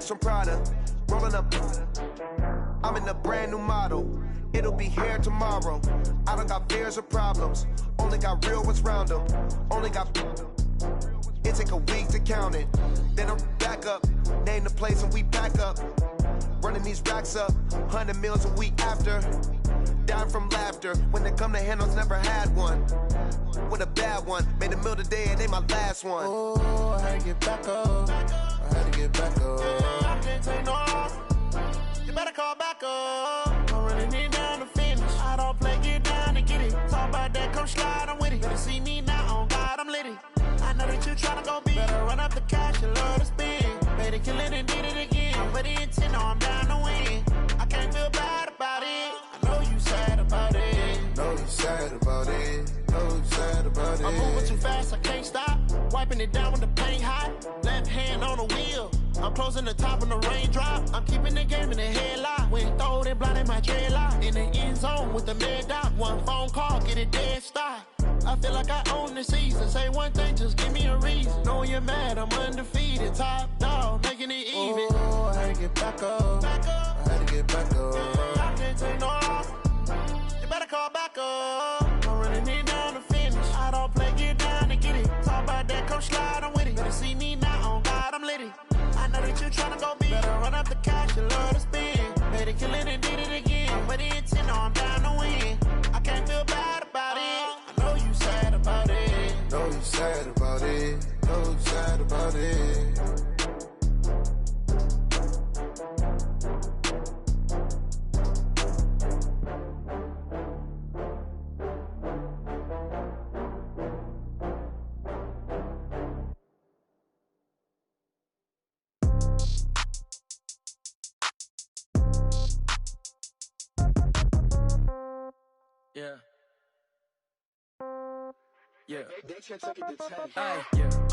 From Prada, rolling up. I'm in a brand new model. It'll be here tomorrow. I don't got fears or problems. Only got real ones round them. Only got. It take a week to count it. Then I'm back up. Name the place and we back up. Running these racks up. 100 meals a week after. Down from laughter. When they come to handles, never had one. With a bad one. Made a meal today and they my last one. Oh, I had to get back up. I had to get back up. I can't take no loss. You better call back up. I'm running it down to finish. I don't play, get down and get it. Talk about that, come slide, I'm with it. Better see me now, on God, I'm litty. I know that you tryna go big. Better run up the cash, you love to spend. Better kill it and did it again. I'm with the intent, no, I'm down to win. I can't feel bad about it. I know you sad about it. Know you sad about it. Know you sad about it. I'm moving too fast, I can't stop. Wiping it down when the paint hot. Left hand on the wheel. I'm closing the top when the raindrop. I'm keeping the game in the headlock. When throwed and blinded my dreadlock. In the end zone with the mad dot. One phone call, get it dead stop. I feel like I own the season. Say one thing, just give me a reason. Knowing you're mad, I'm undefeated. Top dog, making it even. Oh, I had to get back up. I had to get back up. I can't take no loss. You better call back up. I'm running it down to finish. I don't play, get down and get it. Talk about that, come slide, I'm with it. Better see me now, on God, I'm litty. I know that you tryna go big. Better run up the cash, you love to spend. Better kill it and did it again. I'm with the intent, no, I'm down to win. I can't feel bad about it. I know you sad about it. Know you sad about it. Know you sad about it. Yeah. Yeah.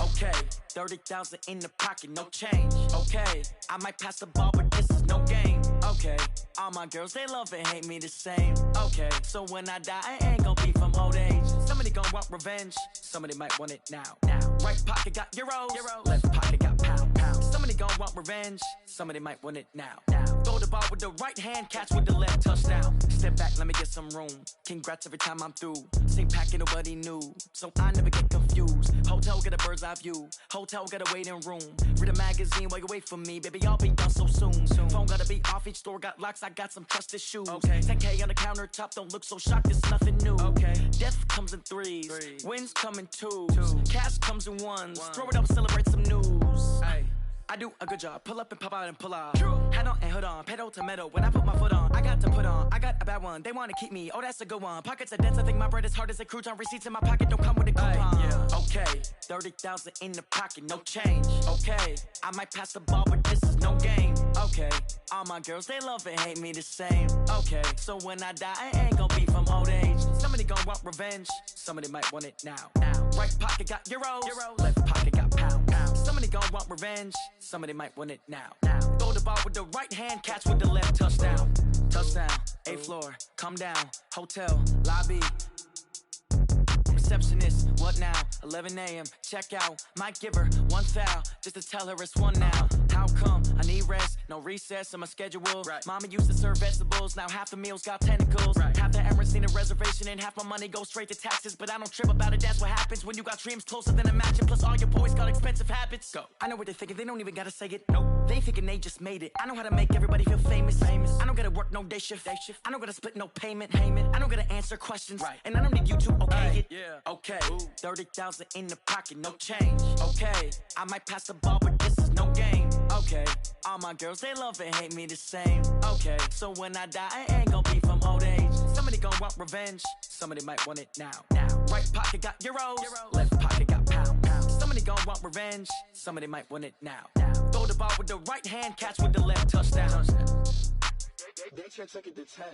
Okay, 30,000 in the pocket, no change. Okay, I might pass the ball, but this is no game. Okay, all my girls, they love and hate me the same. Okay, so when I die, I ain't gon' be from old age. Somebody gon' want revenge, somebody might want it now. Right pocket got euros, left pocket got pounds. Somebody gon' want revenge, somebody might want it now. Throw the ball with the right hand, catch with the left, touchdown. Step back, let me get some room. Congrats every time I'm through. Same packet, nobody knew, so I never get confused. Hotel get a bird's eye view, hotel got a waiting room. Read a magazine while you wait for me, baby, I'll be done so soon. Phone gotta be off, each store got locks, I got some trusted shoes. 10K on the countertop, don't look so shocked, it's nothing new. Death comes in threes, wins come in twos. Cash comes in ones, throw it up, celebrate some news. I do a good job, pull up and pop out and pull out. Head on and hood on, pedal to metal. When I put my foot on, I got to put on. I got a bad one, they wanna keep me, oh that's a good one. Pockets are dense, I think my bread is hard as a crouton. Receipts in my pocket don't come with a coupon. Okay, 30,000 in the pocket, no change. Okay, I might pass the ball, but this is no game. Okay, all my girls, they love and hate me the same. Okay, so when I die, I ain't gon' be from old age. Somebody gon' want revenge, somebody might want it now. Right pocket got euros, left pocket got pounds. Somebody gon' want revenge, somebody might want it now. Throw the ball with the right hand, catch with the left, touchdown. Touchdown, 8th floor, come down, hotel, lobby. Receptionist, what now? 11 a.m., check out. Might give her one foul, just to tell her it's one now. How come? I need rest, no recess in my schedule. Mama used to serve vegetables, now half the meals got tentacles. Half the Emirates need a reservation and half my money goes straight to taxes. But I don't trip about it, that's what happens when you got dreams closer than a match. And plus all your boys got expensive habits. Go. I know what they're thinking, they don't even gotta say it. Nope. They thinking they just made it. I know how to make everybody feel famous. I don't gotta work no day shift. I don't gotta split no payment. I don't gotta answer questions. And I don't need you to okay it. Okay, 30,000 in the pocket, no change. Okay, I might pass the ball, but this is no game. Okay, all my girls, they love and hate me the same. Okay, so when I die, I ain't gon' be from old age. Somebody gon' want revenge, somebody might want it now. Right pocket got euros, left pocket got pounds. Somebody gon' want revenge, somebody might want it now. Throw the ball with the right hand, catch with the left, touchdown. They check it to 10.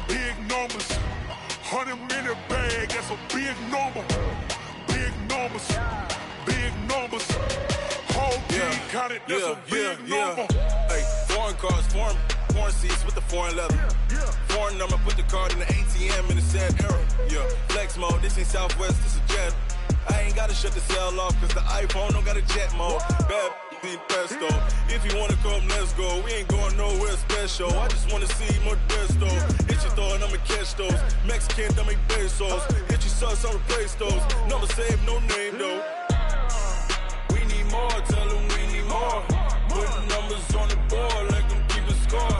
Big numbers, 100-minute bag, that's a big number. Big numbers, whole team counted, that's a big number. Hey, foreign cars, foreign seats with the foreign leather. Foreign number, put the card in the ATM in the sad era. Flex mode, this ain't Southwest, this is Jet. I ain't gotta shut the cell off, cause the iPhone don't got a jet mode. Bad need pesto. If you wanna come, let's go. We ain't going nowhere special. I just wanna see more Modesto. Hit your throw and I'ma catch those. Mexican, I make pesos. Hit your sauce, I'll replace those. Number save, no name though. We need more, tell them we need more. Put numbers on the board, let them keep a score.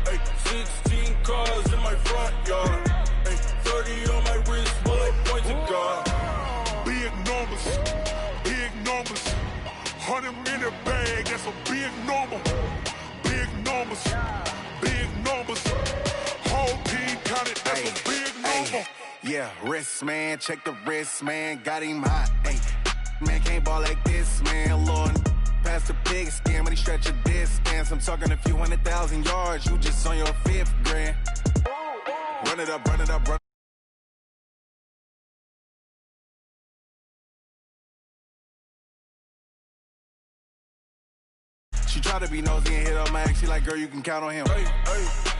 Hey, 16 cars in my front yard. Hey, 30 on my wrist, bullet points of God. Big numbers, 100-minute bag, that's a big number. Big numbers, whole team counted, that's a big number. Yeah, wrist man, check the wrist man, got him hot. Ay, man can't ball like this, man. Lord, past the pig skin when he stretch a distance. I'm talking a few 100,000 yards, you just on your 5th grand. Run it up, run it up, run. She try to be nosy and hit up my ex. She like, girl, you can count on him. Hey, hey.